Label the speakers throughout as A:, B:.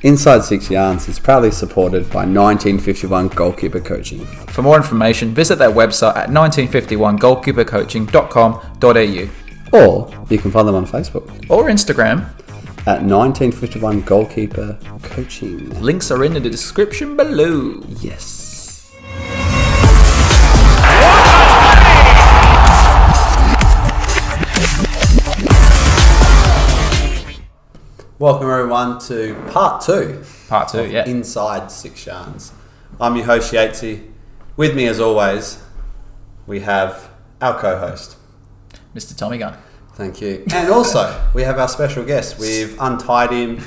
A: Inside 6 Yards is proudly supported by 1951 Goalkeeper Coaching.
B: For more information, visit their website at 1951goalkeepercoaching.com.au.
A: Or you can find them on Facebook.
B: Or Instagram.
A: At 1951 Goalkeeper Coaching.
B: Links are in the description below.
A: Yes. Welcome everyone to part two.
B: Part two, yeah.
A: Inside 6 Yards. I'm your host Yatesy. With me as always, we have our co-host,
B: Mr. Tommy-Gun.
A: Thank you. And also, we have our special guest. We've untied him.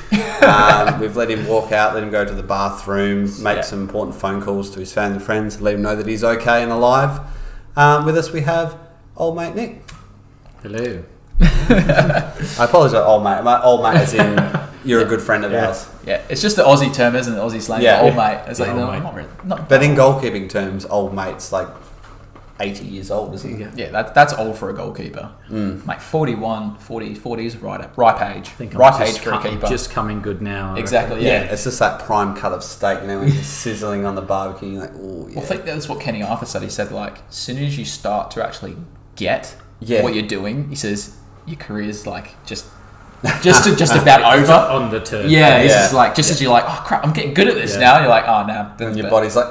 A: We've let him walk out, let him go to the bathroom, make some important phone calls to his family and friends, let him know that he's okay and alive. With us we have old mate Nick.
C: Hello.
A: I apologise, old mate. My old mate as in you're a good friend of ours.
B: Yeah, it's just the Aussie term, isn't it? Aussie slang.
A: Yeah.
B: Old mate. It's like,
C: Old
B: no,
C: mate.
B: not really. Not
A: But in goalkeeping terms, old mate's like 80 years old, isn't he?
B: yeah, that's old for a goalkeeper. Mate, 41, 40 is ripe age.
C: I think
B: Ripe age for a keeper.
C: Just coming good now. I
B: Exactly,
C: reckon.
B: yeah.
A: It's just that prime cut of steak, you know, when you're sizzling on the barbecue, you're like, oh, yeah.
B: Well, I think that's what Kenny Arthur said. He said, like, as soon as you start to actually get what you're doing, he says, your career's like just about over.
C: On the turn.
B: Yeah, it's just like, as you're like, oh crap, I'm getting good at this now. You're like, oh no.
A: And your body's like,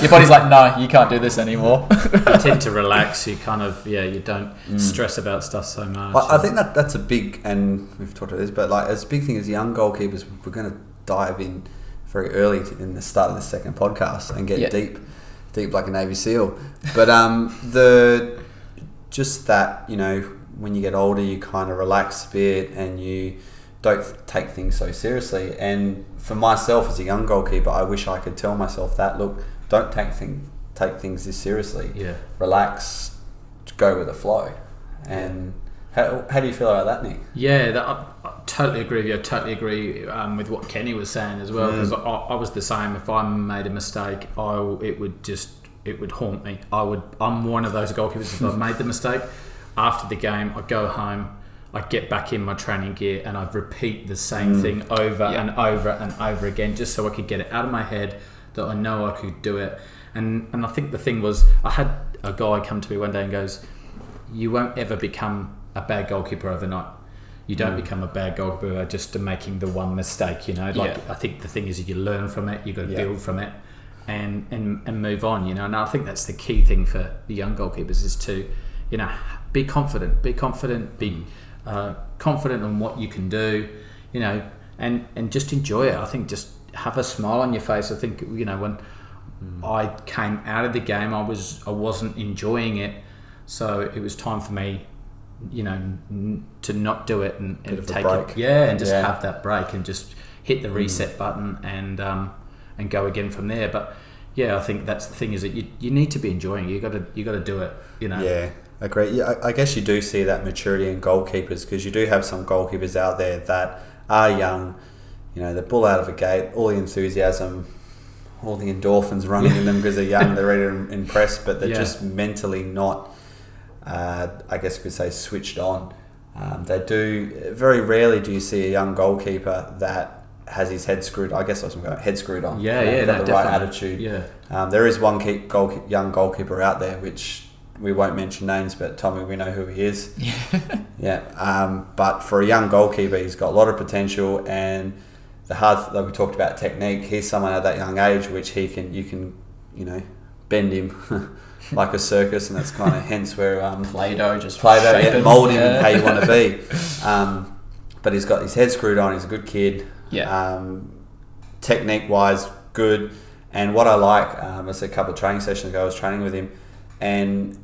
B: Your body's like, no, you can't do this anymore.
C: You tend to relax. You kind of, you don't stress about stuff so much.
A: I think that's a big, and we've talked about this, but like as a big thing as young goalkeepers, we're going to dive in very early in the start of the second podcast and get deep like a Navy SEAL. But just that, you know, when you get older, you kind of relax a bit and you don't take things so seriously. And for myself as a young goalkeeper, I wish I could tell myself that, look, don't take things this seriously.
C: Yeah.
A: Relax, go with the flow. And how do you feel about that, Nick?
C: Yeah, I totally agree with you. I totally agree with what Kenny was saying as well. Because I was the same. If I made a mistake, it would haunt me. I'm one of those goalkeepers. If I've made the mistake, after the game, I go home, I get back in my training gear, and I repeat the same thing over and over and over again, just so I could get it out of my head that I know I could do it. And I think the thing was, I had a guy come to me one day and goes, "You won't ever become a bad goalkeeper overnight. You don't become a bad goalkeeper just to making the one mistake. You know, I think the thing is, you learn from it. You got to build from it, and move on. You know, and I think that's the key thing for the young goalkeepers is to, you know, be confident, be confident in what you can do, you know, and just enjoy it. I think just have a smile on your face. I think, you know, when I came out of the game, I wasn't enjoying it, so it was time for me, you know, to not do it and take it, and just have that break and just hit the reset button and go again from there. But I think that's the thing, is that you need to be enjoying it. You got to do it, you know.
A: Yeah, agree. Yeah, I guess you do see that maturity in goalkeepers, because you do have some goalkeepers out there that are young. You know, they pull out of a gate, all the enthusiasm, all the endorphins running in them because they're young, they're ready to impress, but they're just mentally not, I guess you could say, switched on. Very rarely do you see a young goalkeeper that has his head screwed. I guess I was going head screwed on. Got the right attitude. There is one young goalkeeper out there, which we won't mention names, but Tommy, we know who he is. But for a young goalkeeper, he's got a lot of potential, and like we talked about technique, he's someone at that young age which you can you know, bend him like a circus, and that's kind of hence where Play-Doh, mould him how you want to be. But he's got his head screwed on. He's a good kid. Technique wise, good. And what I like, I said a couple of training sessions ago, I was training with him, and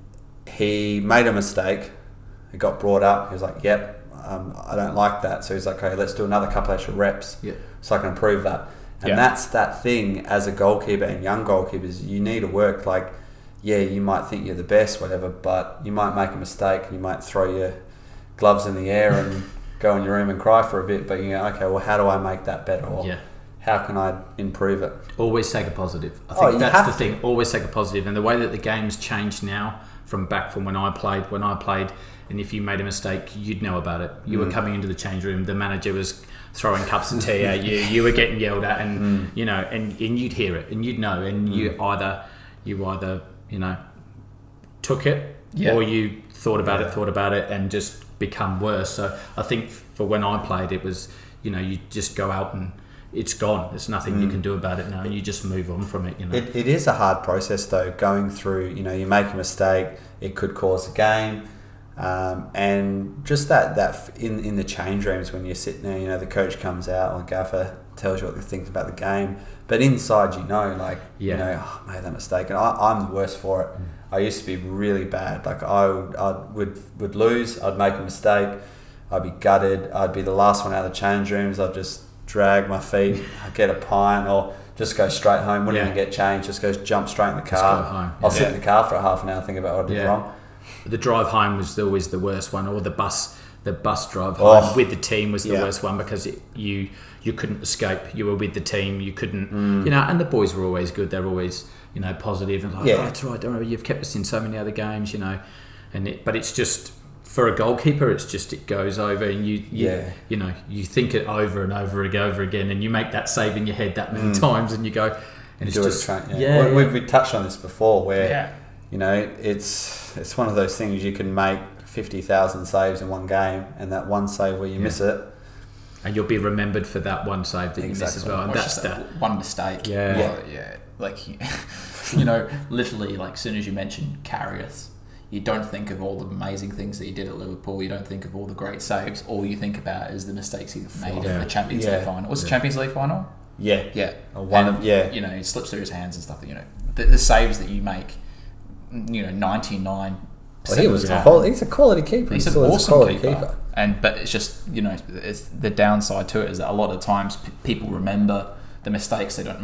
A: he made a mistake. It got brought up. He was like, I don't like that. So he's like, okay, let's do another couple extra reps so I can improve that. And that's that thing as a goalkeeper and young goalkeepers, you need to work. Like, you might think you're the best, whatever, but you might make a mistake. You might throw your gloves in the air and go in your room and cry for a bit, but you go, okay, well, how do I make that better? Or how can I improve it?
C: Always take a positive. I think that's the thing. Always take a positive. And the way that the game's changed now from when I played, and if you made a mistake, you'd know about it. You were coming into the change room, the manager was throwing cups of tea at you, you were getting yelled at, and you know, and you'd hear it, and you'd know, and you either took it, or you thought about it, and just become worse. So I think for when I played, it was, you know, you just go out and it's gone. There's nothing you can do about it now, and you just move on from it. You know,
A: it is a hard process though. Going through, you know, you make a mistake, it could cause a game, and just that in the change rooms when you're sitting there, you know, the coach comes out or gaffer tells you what they think about the game, but inside, you know, like you know, I made that mistake, and I'm the worst for it. I used to be really bad. Like I would lose, I'd make a mistake, I'd be gutted, I'd be the last one out of the change rooms, I'd just drag my feet, I'd get a pint, or just go straight home, wouldn't even get changed, just jump straight in the car. I'll sit in the car for a half an hour, think about what I did wrong.
C: The drive home was always the worst one, or the bus drive home with the team was the worst one, because you couldn't escape. You were with the team, you couldn't, you know, and the boys were always good. They're always, you know, positive and like, oh, that's right, don't worry, you've kept us in so many other games, you know, but it's just, for a goalkeeper, it's just, it goes over, and you know, you think it over and over again, and you make that save in your head that many times, and you go, and it's just
A: we touched on this before, where you know, it's one of those things, you can make 50,000 saves in one game, and that one save where you miss it,
C: and you'll be remembered for that one save that you miss as well, and
B: or
C: that's
B: that one mistake. Like, you know, literally, like, as soon as you mention Karius, you don't think of all the amazing things that he did at Liverpool. You don't think of all the great saves. All you think about is the mistakes he made in the Champions League final. Was it Champions League final? Yeah. You know, it slips through his hands and stuff. You know, the saves that you make, you know, 99%.
A: Well, he's a quality keeper.
B: He's an awesome keeper. But it's just, you know, it's the downside to it is that a lot of times people remember the mistakes. They don't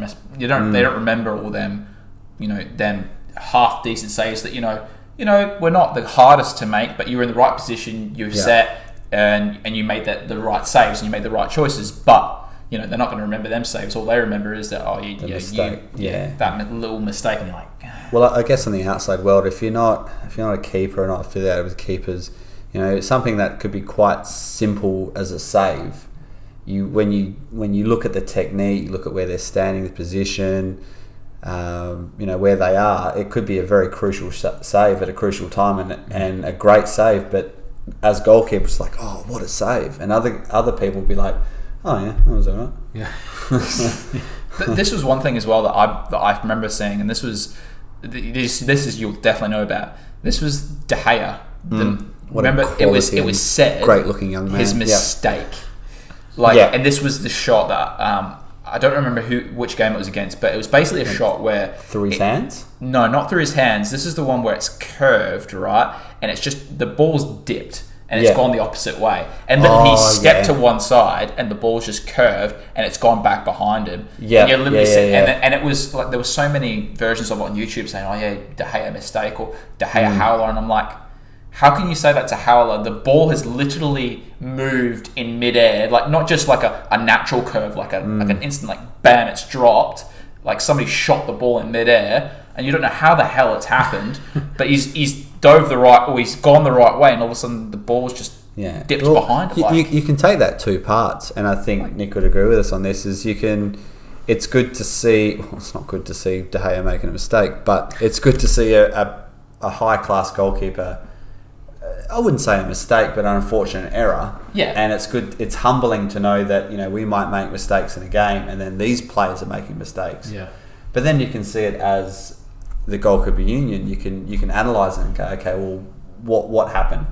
B: remember all them, you know, them half decent saves that, you know, we're not the hardest to make, but you were in the right position, you were set, and you made the right saves, and you made the right choices. But, you know, they're not going to remember them saves. All they remember is that, that little mistake, and you're like...
A: Well, I guess in the outside world, if you're not a keeper or not affiliated with keepers, you know, something that could be quite simple as a save. When you look at the technique, you look at where they're standing, the position, you know, where they are, it could be a very crucial save at a crucial time, and a great save. But as goalkeepers, like, oh, what a save, and other people will be like, oh yeah, that was alright.
B: This was one thing as well that I remember seeing, and this is you'll definitely know about. This was De Gea. Remember, it was said,
A: great looking young man,
B: his mistake. And this was the shot that I don't remember which game it was against, but it was basically a shot where...
A: Through his hands?
B: No, not through his hands. This is the one where it's curved, right? And it's just, the ball's dipped, and it's gone the opposite way. And then he stepped to one side, and the ball's just curved, and it's gone back behind him.
A: Yeah,
B: and you're literally and it was like, there were so many versions of it on YouTube saying, oh yeah, De Gea mistake, or De Gea howler, and I'm like... How can you say that to howler? The ball has literally moved in midair, like not just like a natural curve, like an instant, like bam, it's dropped. Like somebody shot the ball in midair, and you don't know how the hell it's happened, but he's dove the right, or he's gone the right way, and all of a sudden the ball's just dipped behind it.
A: You can take that two parts, and I think Nick would agree with us on this. It's good to see. Well, it's not good to see De Gea making a mistake, but it's good to see a high class goalkeeper. I wouldn't say a mistake, but an unfortunate error.
B: Yeah.
A: And it's good. It's humbling to know that, you know, we might make mistakes in a game, and then these players are making mistakes.
C: Yeah.
A: But then you can see it as the goalkeeper union. You can analyse it and go, okay, well, what happened?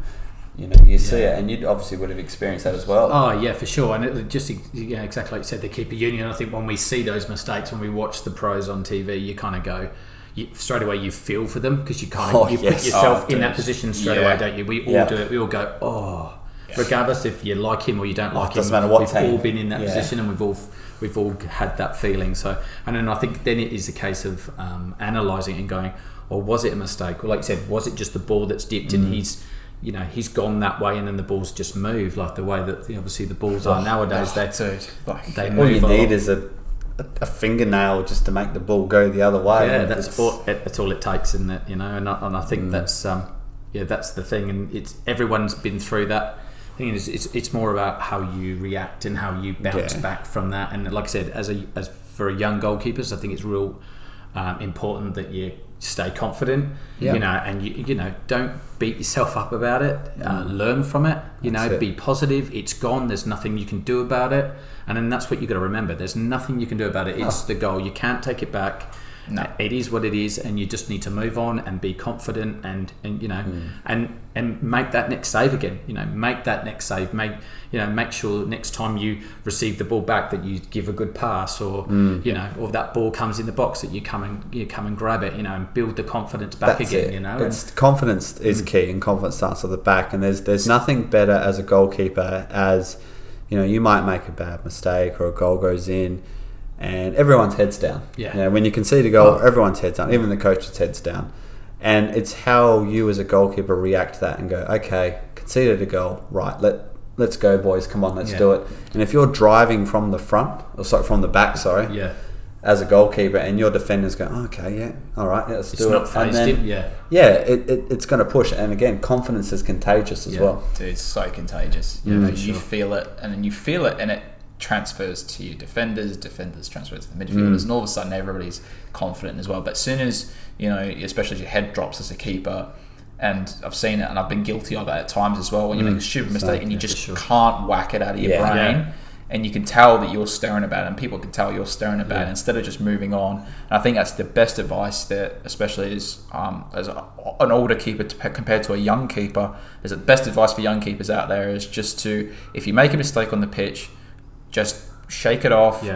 A: You know, you see it, and you obviously would have experienced that as well.
C: Oh yeah, for sure. And it just exactly like you said, the keeper union. I think when we see those mistakes, when we watch the pros on TV, you kind of go. Straight away you feel for them, because you kind of put yourself in that position straight away, don't you? We all do it. We all go, regardless if you like him or you don't like him.
A: Doesn't matter what
C: we've
A: team.
C: all been in that position, and we've all had that feeling. So, and then I think then it is a case of analysing it and going, or was it a mistake? Or like you said, was it just the ball that's dipped and he's gone that way, and then the ball's just moved, like the way that obviously the balls are nowadays. They move.
A: All you need is a fingernail just to make the ball go the other way.
C: Yeah, that's all it takes, isn't it? You know, and I think that's that's the thing, and everyone's been through that. Thing is, it's more about how you react and how you bounce back from that. And like I said, as for a young goalkeepers, I think it's real important that you stay confident, and you don't beat yourself up about it. Learn from it, be positive. It's gone. There's nothing you can do about it, and then that's what you got to remember. There's nothing you can do about it. It's the goal. You can't take it back. No. It is what it is, and you just need to move on and be confident, and make that next save again. Make that next save. Make sure next time you receive the ball back that you give a good pass, or or that ball comes in the box that you come and grab it. And build the confidence back again.
A: It's confidence is key, and confidence starts at the back. And there's nothing better as a goalkeeper as you might make a bad mistake or a goal goes in. And everyone's head's down. When you concede a goal, everyone's head's down, even the coach's head's down. And it's how you as a goalkeeper react to that and go, okay, conceded a goal, right, let's go, boys, come on, let's do it. And if you're driving from the back, as a goalkeeper, and your defender's going, all right, let's do it. And then, it's going to push. And again, confidence is contagious as well.
B: Dude, it's so contagious. You feel it, and then you feel it, and it transfers to your defenders transfer to the midfielders, and all of a sudden everybody's confident as well. But as soon as especially as your head drops as a keeper, and I've seen it and I've been guilty of it at times as well, when you make a stupid mistake and you just can't whack it out of your brain, and you can tell that you're stirring about it, and people can tell you're stirring about it, instead of just moving on. And I think that's the best advice that, especially as an older keeper compared to a young keeper, is the best advice for young keepers out there is just to, if you make a mistake on the pitch, just shake it off.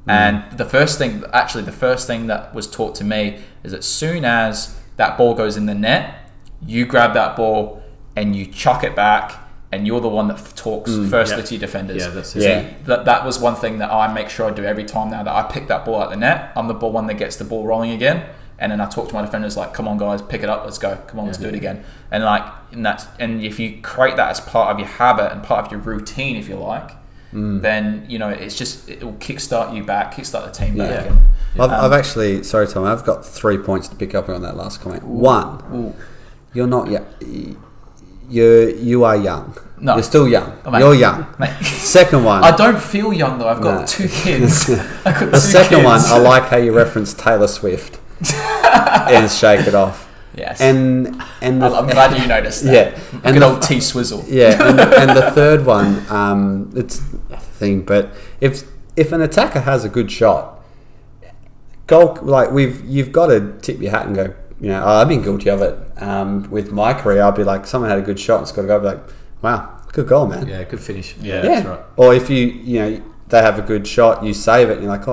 B: And the first thing that was taught to me is, as soon as that ball goes in the net, you grab that ball and you chuck it back, and you're the one that talks firstly to your defenders. That was one thing that I make sure I do every time now that I pick that ball out the net. I'm the one that gets the ball rolling again, and then I talk to my defenders like, come on guys, pick it up, let's go, come on, let's do it again. And if you create that as part of your habit and part of your routine, if you like, then it will kickstart you back, kickstart the team back.
A: I've actually, sorry Tom, I've got 3 points to pick up on that last comment. One, you're not you are young. No, you're still young. You're young. Second one,
B: I don't feel young though. I've got 2 kids.
A: The second one, I like how you reference Taylor Swift and Shake It Off.
B: Yes,
A: and
B: I'm glad you noticed that. And good old T Swizzle.
A: And the third one, it's a thing. But if an attacker has a good shot, you've got to tip your hat and go. I've been guilty of it. With my career, I'll be like, someone had a good shot and it's got to go. I'll be like, wow, good goal, man.
C: Yeah, good finish. Yeah, that's right.
A: Or if they have a good shot, you save it, and you're like,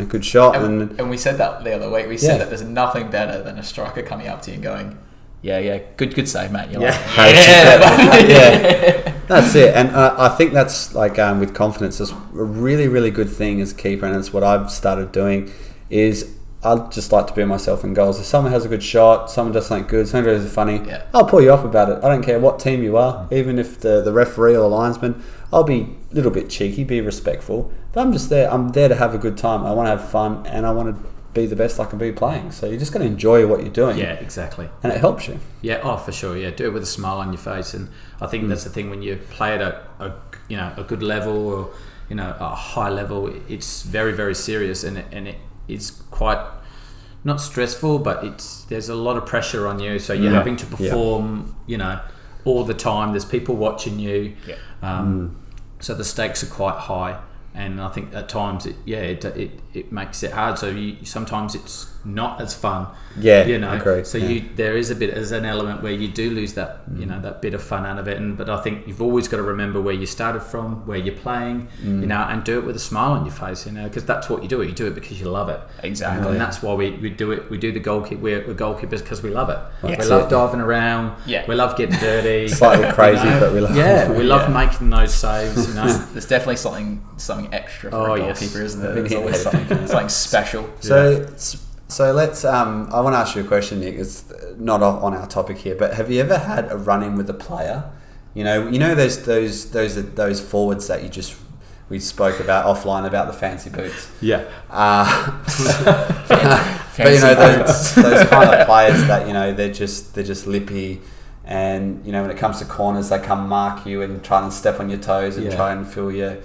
A: good shot.
B: And we said that the other week. We said that there's nothing better than a striker coming up to you and going, good save, mate. You're like,
A: that's it. And I think that's like with confidence, it's a really, really good thing as a keeper, and it's what I've started doing. Is I just like to be myself in goals. If someone has a good shot, someone does something good, someone does funny, I'll pull you up about it. I don't care what team you are, even if the referee or the linesman. I'll be a little bit cheeky, be respectful, but I'm just there. I'm there to have a good time. I want to have fun, and I want to be the best I can be playing. So you're just going to enjoy what you're doing.
C: Yeah, exactly.
A: And it helps you.
C: Yeah, for sure. Yeah, do it with a smile on your face. And I think that's the thing, when you play at a good level, or a high level, it's very, very serious, and it is quite not stressful, but there's a lot of pressure on you. So you're having to perform, all the time. There's people watching you. So the stakes are quite high, and I think at times it makes it hard. So sometimes it's not as fun.
A: Agree.
C: So there is an element where you do lose that that bit of fun out of it. But I think you've always got to remember where you started from, where you're playing, and do it with a smile on your face, because that's what you do. You do it because you love it.
B: Exactly.
C: And that's why we do it. We do the goalkeeper. We're goalkeepers because we love it. We love diving around. We love getting dirty.
A: Slightly crazy, but we love.
C: We love making those saves.
B: There's definitely something extra for a goalkeeper, isn't there? There's always something special.
A: So let's. I want to ask you a question, Nick. It's not on our topic here, but have you ever had a run-in with a player? There's those forwards that we spoke about offline about the fancy boots.
C: Yeah.
A: But those kind of players that they're just lippy. And when it comes to corners, they come mark you and try and step on your toes and try and fill your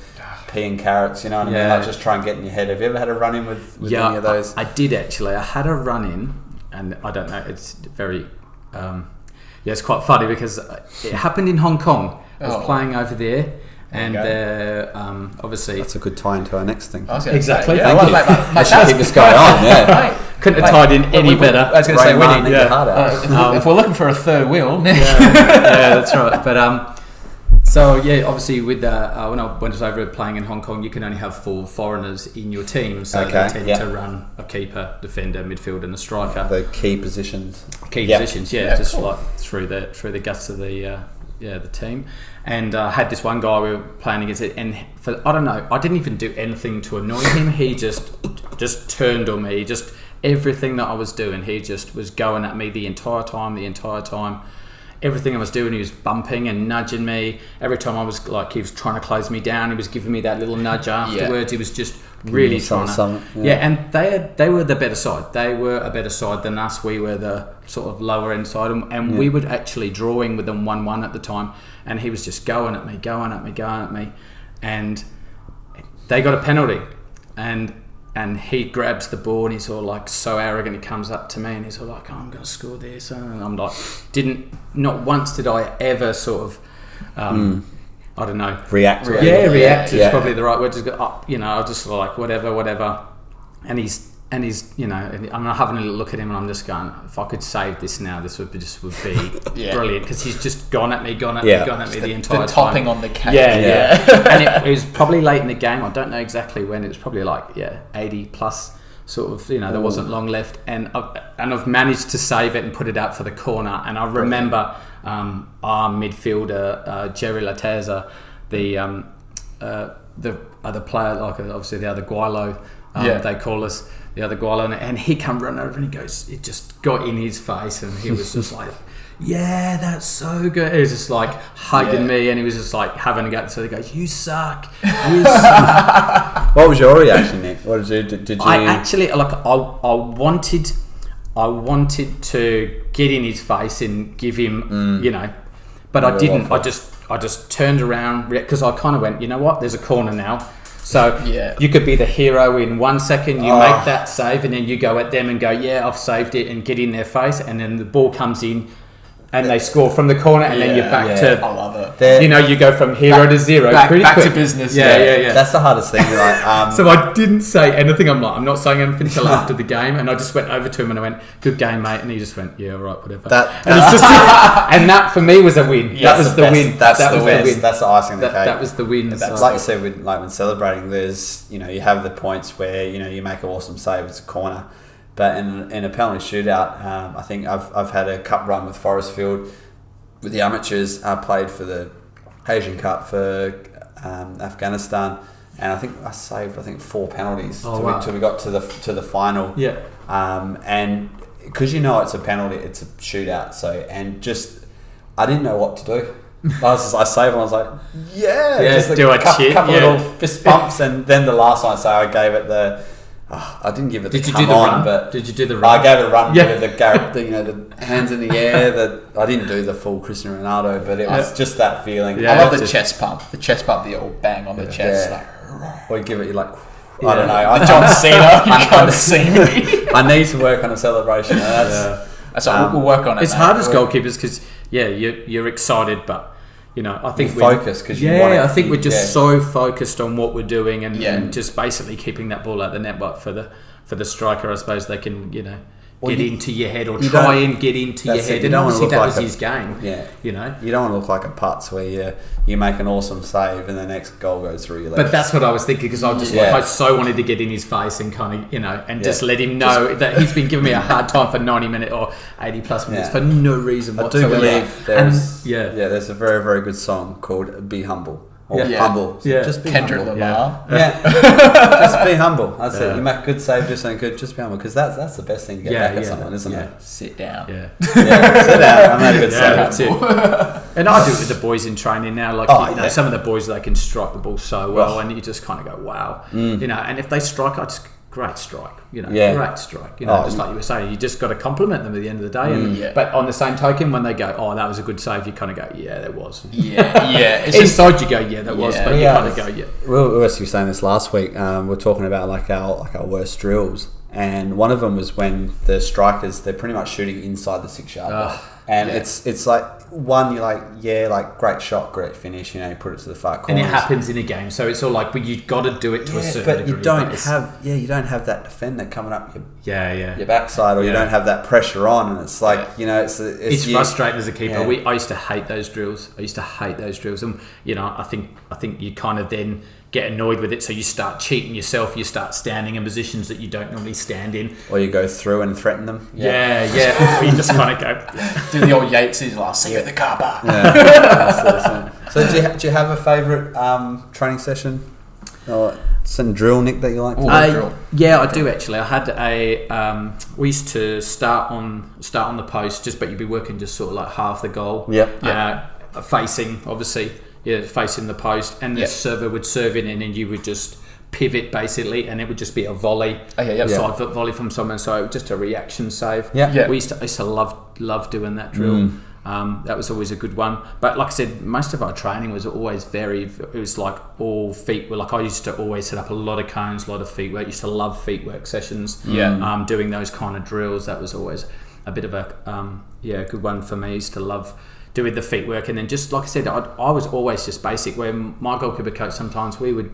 A: pea and carrots. You know what I mean? Like just try and get in your head. Have you ever had a run in with any of those?
C: I did actually. I had a run in, and I don't know. It's very. It's quite funny because it happened in Hong Kong. I was playing over there. And obviously,
A: that's a good tie into our next thing.
C: Exactly.
A: Yeah. Thank you. Let's keep this going on. Yeah.
C: Couldn't have tied in any better.
B: I was going to say, winning. If we're looking for a third wheel,
C: that's right. But obviously, with when I went over playing in Hong Kong, you can only have 4 foreigners in your team, so they tend to run a keeper, defender, midfielder, and a striker.
A: The key positions.
C: Positions, just like through the guts of the team. And I had this one guy we were playing against it, and I don't know, I didn't even do anything to annoy him. He just turned on me. Just everything that I was doing, he just was going at me the entire time. Everything I was doing, he was bumping and nudging me. Every time I was like, he was trying to close me down, he was giving me that little nudge afterwards. He was just really trying to. And they were the better side. They were a better side than us. We were the sort of lower end side, and we were actually drawing with them 1-1 at the time. And he was just going at me, and they got a penalty, and he grabs the ball and he's sort of like so arrogant. He comes up to me and he's sort of like, I'm going to score this, and I'm like, not once did I ever sort of I don't know,
A: react to it.
C: React is probably the right word. Just go up, I was just like whatever, and he's I'm having a look at him and I'm just going, if I could save this now, this would be brilliant, because he's just gone at me the entire time.
B: The topping on the cake.
C: And it was probably late in the game. I don't know exactly when. It was probably like 80 plus sort of. There wasn't long left, and I've managed to save it and put it out for the corner. And I remember our midfielder Jerry Lateza, the other player, like obviously the other Guilo, they call us. The other Guilo, and he come running over and he goes, it just got in his face, and he was just like, that's so good. He was just like hugging me, and he was just like having a go. So he goes, you suck.
A: What was your reaction, Nick? What did you?
C: I actually I wanted to get in his face and give him, but I didn't. I just turned around because I kind of went, you know what? There's a corner now. So you could be the hero in 1 second, you make that save, and then you go at them and go, I've saved it, and get in their face, and then the ball comes in and they score from the corner, and then you're back to...
B: I love it.
C: You go from hero to zero pretty quick.
B: To business.
C: Yeah.
A: That's the hardest thing. Like,
C: so I didn't say anything. I'm not saying anything until after the game, and I just went over to him and I went, good game, mate, and he just went, yeah, all right, whatever. And that for me was a win. That was the win.
A: That's the win. That's the icing on the cake.
C: That was the win.
A: Like you said, when celebrating, there's you have the points where you make an awesome save, it's a corner, but in a penalty shootout, I think I've had a cup run with Forestfield with the amateurs. I played for the Asian Cup for Afghanistan, and I think I saved 4 penalties till we got to the final. And because it's a penalty, it's a shootout. So I didn't know what to do. I saved and I was like, just
C: do a
A: couple little fist bumps, and then the last one, so I gave it the. I didn't give it.
C: Did you do the run? But did you do the run?
A: I gave it a run with the hands in the air. I didn't do the full Cristiano Ronaldo, but it was just that feeling.
B: I love the chest pump. The chest pump, the old bang on the chest.
A: Or you give it, you're like, I don't know.
B: John Cena, you can't see me.
A: I need to work on a celebration.
B: We'll work on it.
C: It's hard as goalkeepers because you're excited, but. I think
A: we're focused because I
C: think we're just so focused on what we're doing and just basically keeping that ball out the net. But for the striker, I suppose they can get into your head or try and get into your head. And obviously that was his game.
A: You don't want to look like a putz where you make an awesome save and the next goal goes through your legs.
C: But that's what I was thinking because I so wanted to get in his face and kind of and just let him know that he's been giving me a hard time for 90 minutes or 80 plus minutes for no reason whatsoever.
A: I do believe there's a very, very good song called Be Humble. Or humble. So just be
B: Kendrick
A: humble.
B: Lamar.
A: Just be humble. That's it. You make a good save, just something good. Just be humble, because that's the best thing to get back at someone, isn't it?
B: Sit down.
A: Sit down. I made a good save.
C: And I do it with the boys in training now. Like some of the boys, they can strike the ball so well, and you just kind of go, wow. And if they strike, great strike,
A: Yeah.
C: great strike,
A: Oh,
C: just like you were saying, you just got to compliment them at the end of the day. But on the same token, when they go, oh, that was a good save, you kind of go, yeah, that was.
B: Yeah. It's
C: Inside you go, yeah, that was, but you kind of go, yeah.
A: We were actually saying this last week. We're talking about like our worst drills, and one of them was when the strikers, they're pretty much shooting inside the 6-yard. And it's like, one, you're like, yeah, like great shot, great finish, you put it to the far corner.
C: And it happens in a game, so it's all like, but you've got to do it to a certain degree.
A: But you don't have that defender coming up your
C: your
A: backside, or you don't have that pressure on, and it's like, it's
C: frustrating as a keeper. I used to hate those drills. And I think you kind of then get annoyed with it, so you start cheating yourself. You start standing in positions that you don't normally stand in,
A: or you go through and threaten them.
C: Or you just kind of go
B: do the old Yeatesy's like, see you at the car park.
A: So do you have a favourite training session or some drill, Nick, that you like to do?
C: Yeah, I do actually. I had we used to start on the post, but you'd be working just sort of like half the goal. Facing, obviously. Yeah, facing the post, and the server would serve in, and then you would just pivot basically, and it would just be a volley, side foot volley from someone. So it was just a reaction save. We used to love doing that drill. That was always a good one. But like I said, most of our training was always it was like all feet. Like I used to always set up a lot of cones, a lot of feet work. I used to love feet work sessions. Doing those kind of drills. That was always a bit of a good one for me. I used to love doing the feet work, and then just like I said, I was always just basic. Where my goalkeeper coach, sometimes we'd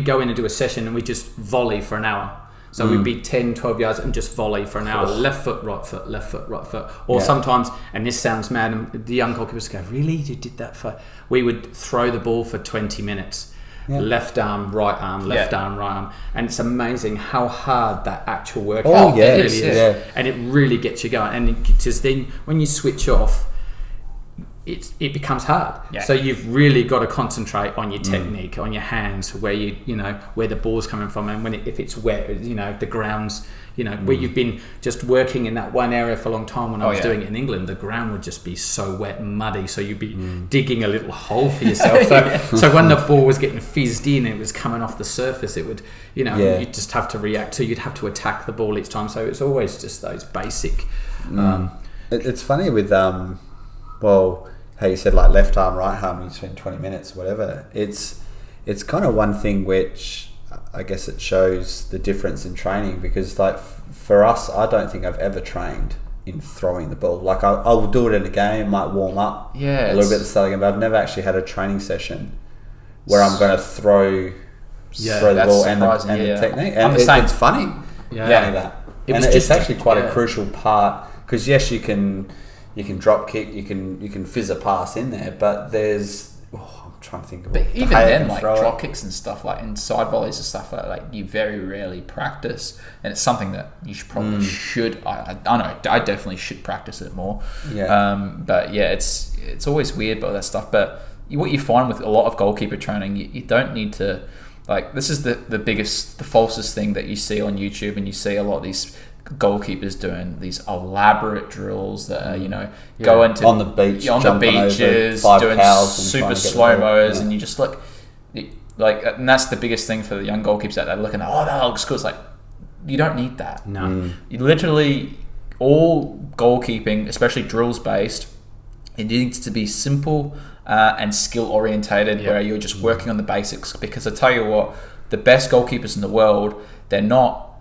C: go in and do a session and we'd just volley for an hour. So we'd be 10, 12 yards and just volley for an hour. Left foot, right foot, left foot, right foot. Or sometimes, and this sounds mad, and the young goalkeepers go, really? You did that for... We would throw the ball for 20 minutes. Left arm, right arm, left arm, right arm. And it's amazing how hard that actual workout really is. And it really gets you going. And because then when you switch off, it becomes hard. So you've really got to concentrate on your technique, on your hands, where where the ball's coming from, and if it's wet, the ground's, where you've been just working in that one area for a long time. When I was doing it in England, the ground would just be so wet and muddy, so you'd be digging a little hole for yourself. So when the ball was getting fizzed in, it was coming off the surface, it would, you'd just have to react. So you'd have to attack the ball each time. So it's always just those basic.
A: It's funny with how you said like left arm, right arm, you spend 20 minutes or whatever. It's kind of one thing which I guess it shows the difference in training, because like for us, I don't think I've ever trained in throwing the ball. Like I will do it in a game, might warm up a little bit at the start of the game, but I've never actually had a training session where I'm going to throw the ball and the technique. And it's funny. That. It's actually quite a crucial part, because yes, you can drop kick, you can fizz a pass in there, but there's I'm trying to think of it.
B: But even then, like drop kicks and stuff, like inside volleys and stuff like you very rarely practice, and it's something that you should probably I know I definitely should practice it more. But it's always weird about that stuff. But what you find with a lot of goalkeeper training, you don't need to, like, this is the falsest thing that you see on YouTube, and you see a lot of these goalkeepers doing these elaborate drills that are, go into
A: on the beach,
B: on the beaches, doing super slow-mos, and you just look like, and that's the biggest thing for the young goalkeepers that they're looking at. Oh, that looks good. It's like, you don't need that. You literally, all goalkeeping, especially drills based, it needs to be simple and skill orientated, where you're just working on the basics. Because I tell you what, the best goalkeepers in the world, they're not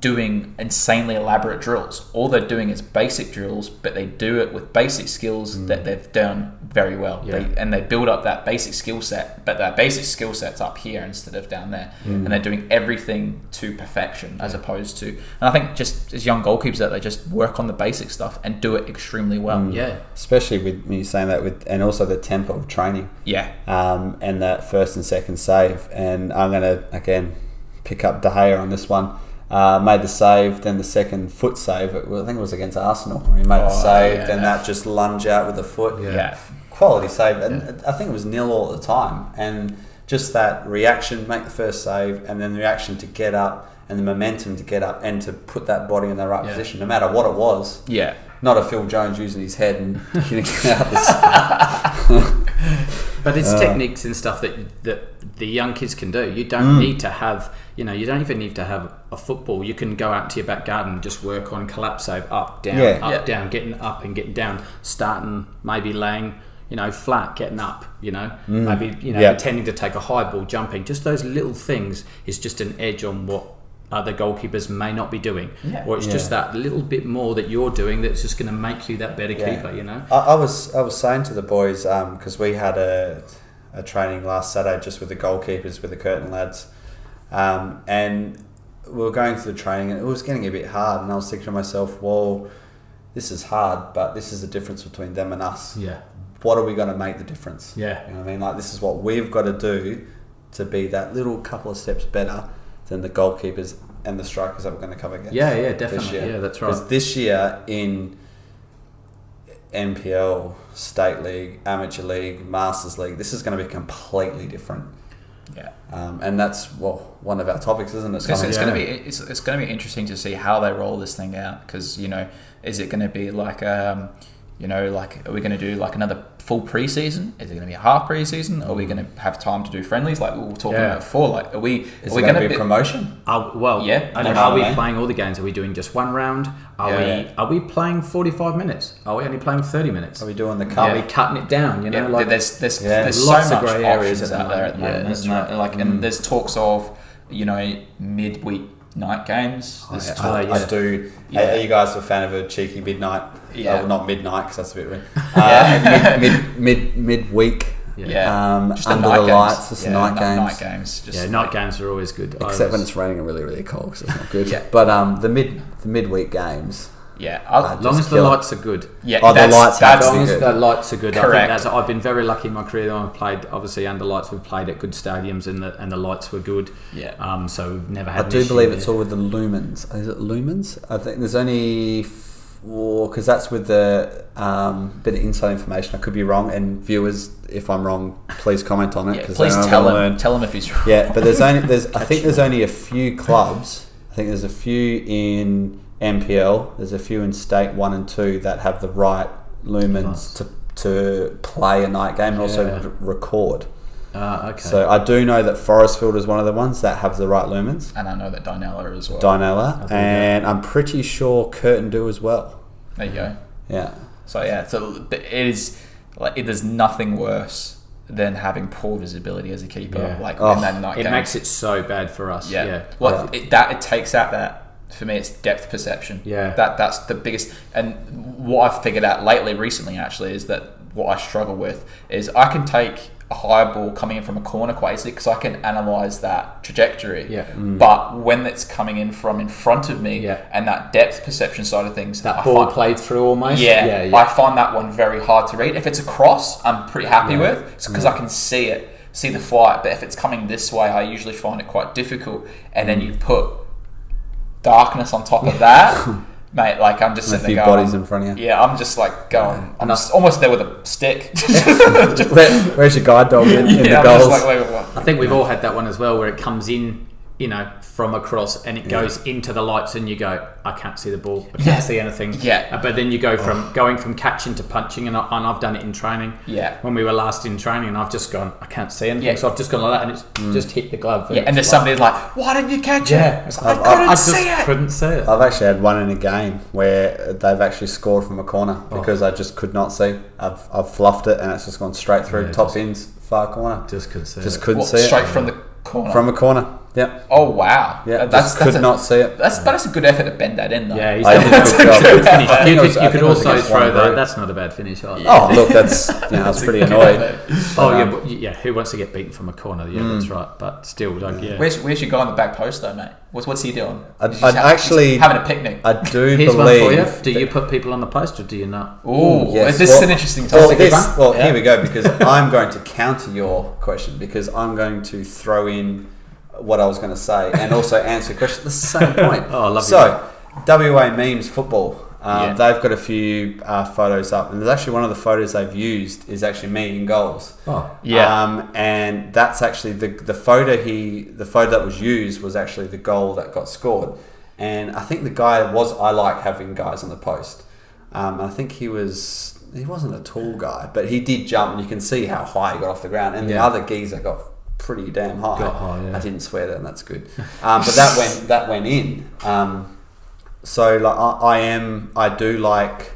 B: doing insanely elaborate drills. All they're doing is basic drills, but they do it with basic skills that they've done very well. They build up that basic skill set, but that basic skill set's up here instead of down there. And they're doing everything to perfection, as opposed to, and I think just as young goalkeepers, that they just work on the basic stuff and do it extremely well.
A: Especially when you're saying that and also the tempo of training. And that first and second save. And I'm going to again pick up De Gea on this one. Made the save, then the second foot save. I think it was against Arsenal where he made the save, then that just lunge out with the foot. Quality save. And I think it was 0 all at the time. And just that reaction, make the first save, and then the reaction to get up, and the momentum to get up, and to put that body in the right position, no matter what it was. Not a Phil Jones using his head and hitting out the
C: But it's techniques and stuff that the young kids can do. You don't need to have, you don't even need to have a football. You can go out to your back garden and just work on collapse save, up, down, down, getting up and getting down, starting, maybe laying, flat, getting up, maybe, pretending to take a high ball, jumping. Just those little things is just an edge on what other goalkeepers may not be doing, or it's just that little bit more that you're doing that's just going to make you that better keeper.
A: I was saying to the boys because we had a training last Saturday just with the goalkeepers with the Curtin lads, and we were going through the training and it was getting a bit hard, and I was thinking to myself, well, this is hard, but this is the difference between them and us. What are we going to make the difference? You know what I mean? Like, this is what we've got to do to be that little couple of steps better than the goalkeepers and the strikers that we're going to come against.
C: Definitely. Yeah, that's right.
A: Because this year in NPL, State League, Amateur League, Masters League, this is going to be completely different. And that's one of our topics, isn't it?
B: It's going to be interesting to see how they roll this thing out. Because is it going to be like are we going to do like another full pre-season? Is it going to be a half pre-season? Are we going to have time to do friendlies like we were talking about before? Like,
A: is it going to be a promotion?
C: Are we playing all the games? Are we doing just one round? Are we playing 45 minutes? Are we only playing 30 minutes?
A: Are we doing the cup?
C: Are we cutting it down?
B: There's
C: lots
B: so
C: of
B: much
C: grey areas
B: out there at the moment, isn't there? Like, and there's talks of midweek night games.
A: I do. Are you guys a fan of a cheeky midnight? Well, not midnight because that's a bit weird. Midweek.
B: Just
A: under the lights, just night games.
B: Night games.
C: Night games are always good.
A: Except when it's raining and really, really cold, because it's not good. But the midweek games.
C: As long as the lights are good.
A: The lights have to be good.
C: As the lights are good.
B: Correct.
C: I've been very lucky in my career. I've played obviously under lights. We've played at good stadiums, and the lights were good. So we've never had.
A: I do believe it's all with the lumens. Is it lumens? I think there's only. Because that's with the bit of inside information. I could be wrong, and viewers, if I'm wrong, please comment on it.
B: Please tell him if he's wrong.
A: But I think there's only a few clubs. I think there's a few in NPL. There's a few in State 1 and 2 that have the right lumens to play a night game and also record.
C: Okay.
A: So I do know that Forestfield is one of the ones that have the right lumens.
B: And I know that Dinella as well.
A: And I'm pretty sure Curtin do as well.
B: There you go.
A: Yeah.
B: So it is like there's nothing worse than having poor visibility as a keeper. In that night game.
C: It makes it so bad for us.
B: It takes out that. For me, it's depth perception. That's the biggest. And what I've figured out recently, actually, is that what I struggle with is I can take a high ball coming in from a corner quite easily because I can analyse that trajectory. But when it's coming in from in front of me and that depth perception side of things,
C: that ball played through almost.
B: I find that one very hard to read. If it's a cross, I'm pretty happy with because I can see the flight. But if it's coming this way, I usually find it quite difficult. And then you put darkness on top of that, mate. Like I'm just sitting there going,
A: bodies in front of you.
B: I'm just like going. I'm just almost there with a stick.
A: Where's your guide dog in the goals?
C: I think we've all had that one as well, where it comes in, from across and it goes into the lights, and you go, I can't see the ball. I can't see anything. But then you go from going from catching to punching, and I've done it in training. When we were last in training, and I've just gone, I can't see anything. So I've just gone like that, and it's just hit the glove.
B: And there's somebody like, why didn't you catch it?
C: I just couldn't see it.
A: I've actually had one in a game where they've actually scored from a corner because I just could not see. I've fluffed it, and it's just gone straight through top ends, far corner.
C: Just couldn't see
A: it.
B: Straight from the corner.
A: From a corner. Yep.
B: Oh wow.
A: Yeah. Could not see it.
B: That's a good effort to bend that in though.
C: Yeah, he's done a good finish. You could also throw that. That's not a bad finish either.
A: Oh look, that's I was pretty annoyed.
C: Who wants to get beaten from a corner? Yeah, that's right. But still,
B: Where's your guy on the back post though, mate? What's he doing?
A: I'd actually
B: having a picnic.
A: I do
C: Here's
A: believe.
C: One for you. Do you put people on the post or do you not?
B: Oh, yes. This is an interesting topic.
A: Here we go, because I'm going to counter your question, because I'm going to throw in what I was going to say and also answer a question at the same point.
C: I love
A: So, WA Memes Football. They've got a few photos up, and there's actually one of the photos they've used is actually me in goals. And that's actually the photo that was used was actually the goal that got scored. And I think the guy I like having guys on the post. I think he wasn't a tall guy, but he did jump, and you can see how high he got off the ground. And the other geezer got pretty damn high.
C: Got high, yeah.
A: I didn't swear then, that's good. But that went in. So like I do like,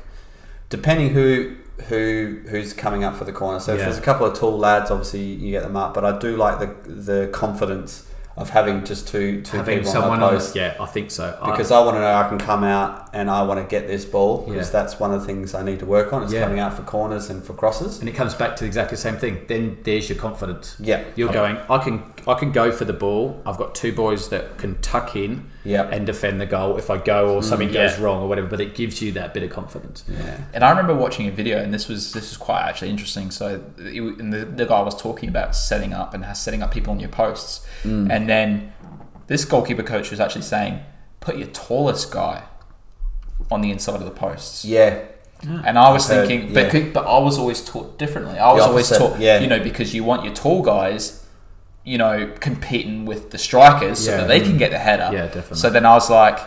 A: depending who's coming up for the corner. So if there's a couple of tall lads, obviously you get them up. But I do like the confidence of having just two people on the post.
C: I think so.
A: Because I want to know I can come out and I want to get this ball, because that's one of the things I need to work on, is coming out for corners and for crosses.
C: And it comes back to exactly the same thing. Then there's your confidence.
A: Yeah.
C: You're going, I can go for the ball. I've got two boys that can tuck in and defend the goal if I go or something goes wrong or whatever, but it gives you that bit of confidence.
A: Yeah.
B: And I remember watching a video, and this was quite actually interesting. So the guy was talking about setting up people on your posts. And then this goalkeeper coach was actually saying, put your tallest guy on the inside of the posts.
A: Yeah.
B: And I was thinking, but I was always taught differently. I was always taught, because you want your tall guys, competing with the strikers so that they can get the header.
C: Yeah, definitely.
B: So then I was like,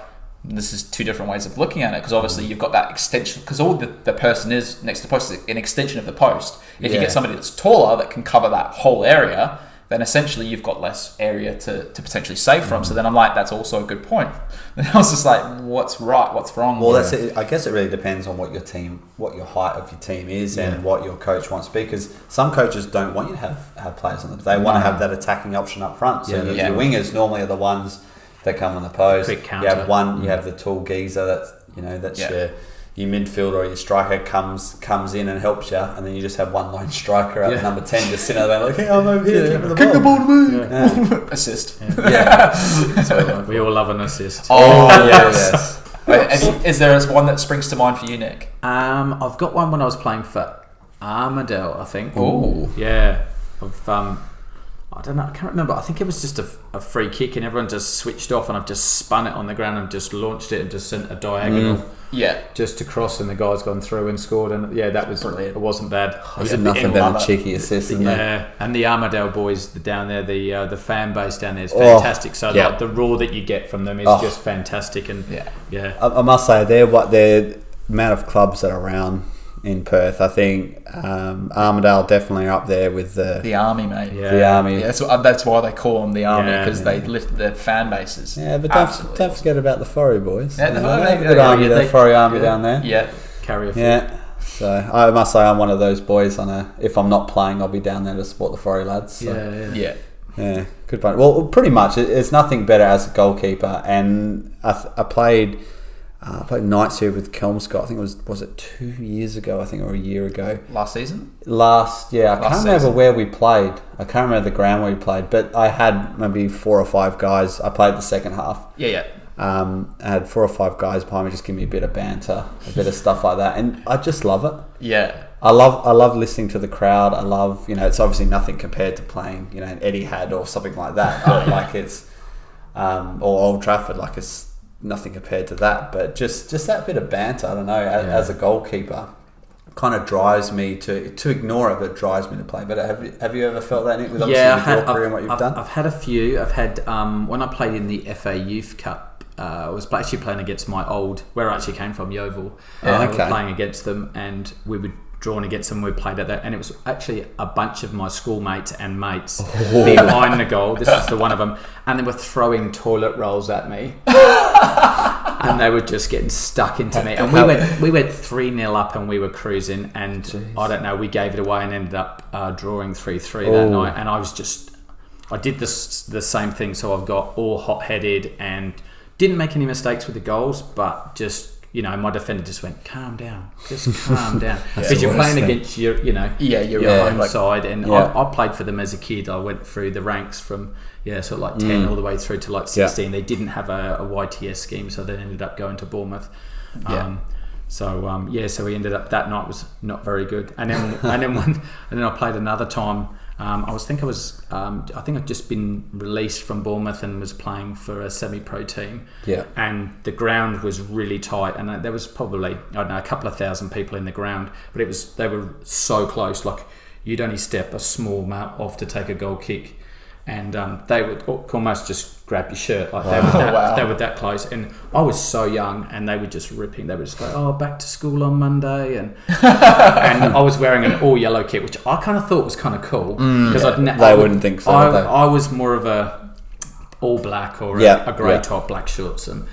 B: this is two different ways of looking at it, because obviously you've got that extension, because all the person is next to the post is an extension of the post. If you get somebody that's taller that can cover that whole area, then essentially you've got less area to potentially save from. So then I'm like, that's also a good point. And I was just like, what's right, what's wrong?
A: Well, that's it. I guess it really depends on what your height of your team is and what your coach wants to be, because some coaches don't want you to have players on them. They want to have that attacking option up front. So your wingers normally are the ones that come on the post.
C: Quick counter.
A: You have the tall geezer that's your midfielder or your striker comes in and helps you, and then you just have one lone striker at number 10 just sitting there like, hey, I'm over here, kick the ball to me.
B: Assist.
C: So we all love an assist.
B: Oh, yes. Is there one that springs to mind for you, Nick?
C: I've got one when I was playing for Armadale, I think.
B: Oh.
C: Yeah. I don't know, I can't remember. I think it was just a free kick, and everyone just switched off, and I've just spun it on the ground and just launched it and just sent a diagonal just to cross, and the guy's gone through and scored. And that was brilliant. It wasn't bad.
A: It was nothing but a cheeky assist, isn't it?
C: And the Armadale boys down there, the fan base down there is fantastic. So like, the roar that you get from them is just fantastic. And
A: I must say, their amount of clubs that are around in Perth, I think Armadale definitely are up there with the
B: Army, mate.
A: The Army.
B: Yeah, that's why they call them the Army, because they lift their fan bases.
A: Yeah, but don't forget about the Forey boys.
B: Yeah,
A: the Forey Army down there.
B: Yeah,
C: carry a few.
A: Yeah. So I must say, I'm one of those boys. If I'm not playing, I'll be down there to support the Forey lads. So. Yeah. Good point. Well, pretty much, it's nothing better as a goalkeeper, and I played nights here with Kelmscott. I think was it 2 years ago, I think, or a year ago.
B: Last season?
A: I can't remember where we played. I can't remember the ground where we played, but I had maybe 4 or 5 guys. I played the second half.
B: Yeah.
A: I had 4 or 5 guys behind me, just give me a bit of banter, a bit of stuff like that, and I just love it.
B: Yeah.
A: I love listening to the crowd. I love, it's obviously nothing compared to playing, an Etihad or something like that. But like it's, or Old Trafford, like it's nothing compared to that. But just that bit of banter, I don't know, as a goalkeeper, kind of drives me to ignore it, but drives me to play. But have you ever felt that, Nick, with obviously your career and what you've done?
C: I've had a few. I've had when I played in the FA Youth Cup. I was actually playing against my where I actually came from, Yeovil. We were playing against them, and we were drawn against them. We played at that, and it was actually a bunch of my schoolmates and mates behind the goal. This was the one of them, and they were throwing toilet rolls at me, and they were just getting stuck into me. And we went 3-0 up, and we were cruising. And I don't know, we gave it away and ended up drawing 3-3 that night. And I did the same thing. So I've got all hot-headed and didn't make any mistakes with the goals, but just. My defender just went, calm down, just calm down. Because you're playing against your home side. And I played for them as a kid. I went through the ranks from 10 all the way through to 16. They didn't have a YTS scheme, so they ended up going to Bournemouth. So we ended up, that night was not very good. And then I played another time. I think I'd just been released from Bournemouth and was playing for a semi-pro team. Yeah. And the ground was really tight, and there was probably, a couple of thousand people in the ground, but they were so close. Like, you'd only step a small amount off to take a goal kick, and they would almost just grab your shirt, like they were that close. And I was so young, and they were just ripping. They would just go, "Oh, back to school on Monday," and I was wearing an all yellow kit, which I kind of thought was kind of cool because
A: they wouldn't think so.
C: I was more of a all black or a grey top, black shorts, and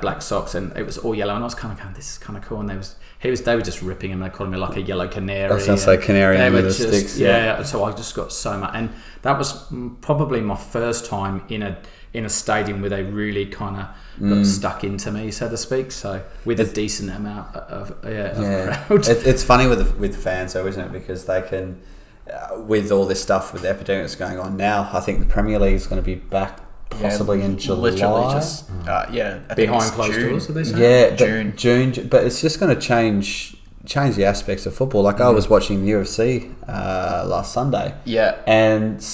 C: black socks, and it was all yellow. And I was kind of going, "This is kind of cool." And they were just ripping him. They called me like a yellow canary.
A: That sounds like canary with the sticks.
C: Yeah. So I just got so much, and that was probably my first time in a stadium where they really kind of got stuck into me, so to speak. So with a decent amount of crowd.
A: It's funny with fans, though, isn't it? Because they can, with all this stuff with the epidemics going on now, I think the Premier League is going to be back possibly in July.
B: Literally just
C: behind closed doors. Are they saying?
A: Yeah, June. But it's just going to change the aspects of football. Like I was watching UFC last Sunday.
B: Yeah,
A: and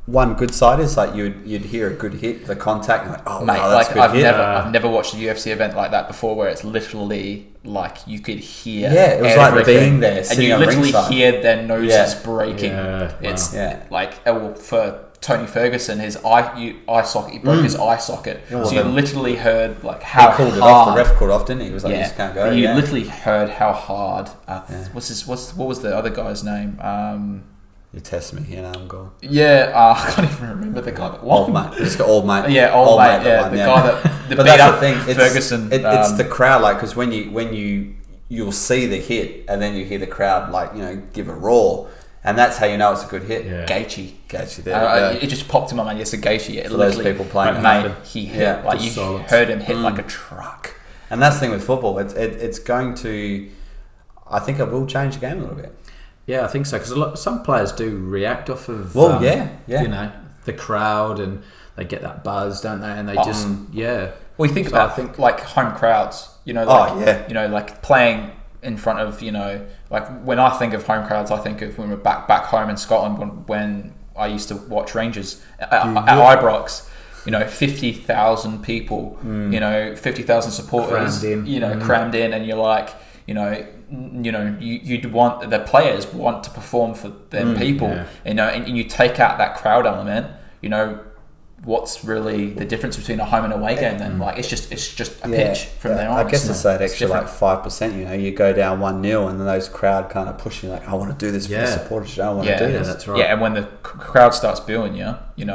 A: one good side is like you'd hear a good hit, the contact, and like, oh
B: mate,
A: wow, that's
B: like
A: a good hit.
B: I've never watched a UFC event like that before, where it's literally like you could hear.
A: Yeah, it was like being there,
B: and you literally hear their noses breaking.
C: Yeah,
B: it's like for Tony Ferguson, his eye socket, he broke his eye socket. So you literally heard like how
A: he called
B: hard.
A: It off. The ref called off, didn't he? He was like, you just can't go.
B: You literally heard how hard. What was the other guy's name?
A: You test me, I'm gone.
B: Yeah, I can't even remember the guy that won.
A: Old mate. Just got old mate.
B: Yeah, old mate. Yeah, the guy that
A: but
B: beat up
A: the thing.
B: Ferguson.
A: It's the crowd, like, because when you'll see the hit and then you hear the crowd give a roar, and that's how you know it's a good hit.
B: Yeah. Gaethje.
A: There.
B: It just popped in my mind. Yes, a Gaethje.
A: For those people playing,
B: he hit like you heard him hit like a truck.
A: And that's the thing with football. It's going to. I think it will change the game a little bit.
C: Yeah, I think so, because some players do react off of the crowd, and they get that buzz, don't they? And they just
B: Well, you think about like home crowds, like playing in front of like when I think of home crowds, I think of when we're back home in Scotland when I used to watch Rangers at Ibrox. 50,000 people, 50,000 supporters, crammed in, and you're like, you'd want the players want to perform for their people, and you take out that crowd element, what's really the difference between a home and away game then? Like it's just a pitch from there on.
A: I guess it's that extra like 5%, you go down 1-0 and then those crowd kind of pushing like, I want to do this for the supporters, I want to do this.
C: That's right.
B: Yeah, and when the crowd starts booing you,
A: Am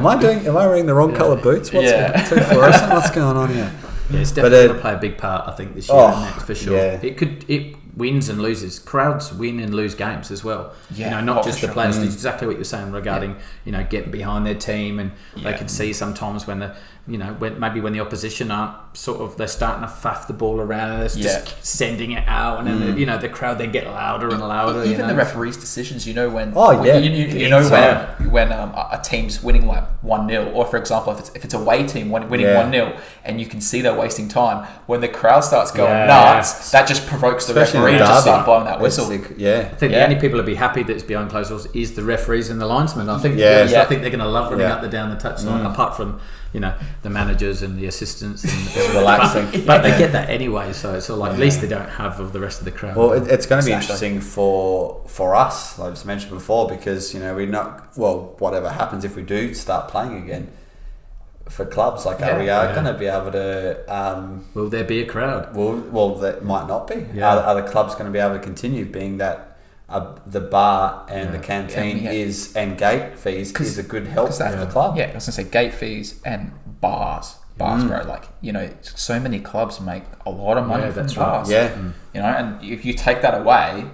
A: I wearing the wrong colour boots? Too fluorescent? What's going on here?
C: Yeah, it's definitely going to play a big part, I think, this year and next for sure. Yeah. It wins and loses. Crowds win and lose games as well. Yeah, not just the players. It's exactly what you're saying regarding getting behind their team, and they can see sometimes when when the opposition aren't they're starting to faff the ball around and they're just sending it out, and then the crowd then get louder and louder.
B: Even the referees' decisions, when when a team's winning like 1-0, or for example if it's away team winning 1-0, and you can see they're wasting time, when the crowd starts going nuts, that just provokes the referee to start blowing that whistle.
C: I think the only people to be happy that it's behind closed doors is the referees and the linesmen. I think I think they're going to love running up and down the touchline, apart from the managers and the assistants and
A: relaxing,
C: but they get that anyway, so it's all like at least they don't have of the rest of the crowd.
A: Well, it's going to be interesting for us, like I just mentioned before, because whatever happens if we do start playing again for clubs, like are we going to be able to
C: will there be a crowd?
A: Well that might not be. Are the clubs going to be able to continue being that the bar and the canteen and gate fees is a good help for the club?
B: Yeah, I was going to say gate fees and bars, bro. Like so many clubs make a lot of money from bars. And if you take that away,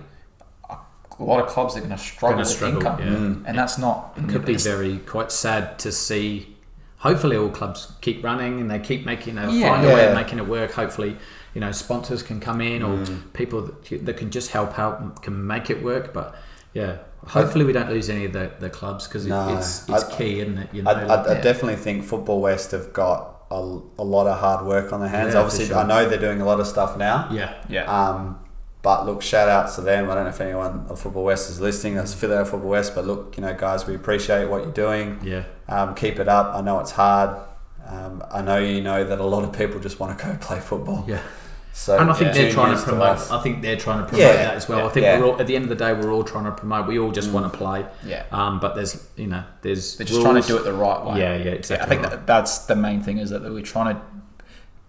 B: a lot of clubs are going to struggle with income, and that's not.
C: It could be quite sad to see. Hopefully, all clubs keep running and they keep making find a way of making it work. Hopefully, sponsors can come in, or people that can just help out can make it work. But hopefully we don't lose any of the clubs, because it's key, isn't it?
A: I definitely think Football West have got a lot of hard work on their hands. Obviously, I know they're doing a lot of stuff now. But look, shout outs to them. I don't know if anyone of Football West is listening. That's affiliated Football West. But look, guys, we appreciate what you're doing. Keep it up. I know it's hard. I know that a lot of people just want to go play football. So,
C: And I think they're
A: 2
C: trying
A: years
C: to promote.
A: less.
C: I think they're trying to promote
A: Yeah,
C: that as well.
A: yeah,
C: I think
A: yeah.
C: we're all, at the end of the day, we're all trying to promote. We all just want to play.
B: Yeah.
C: But there's
B: They're just
C: rules.
B: trying to do it the right way.
C: Yeah, exactly.
B: I think that's the main thing, is that we're trying to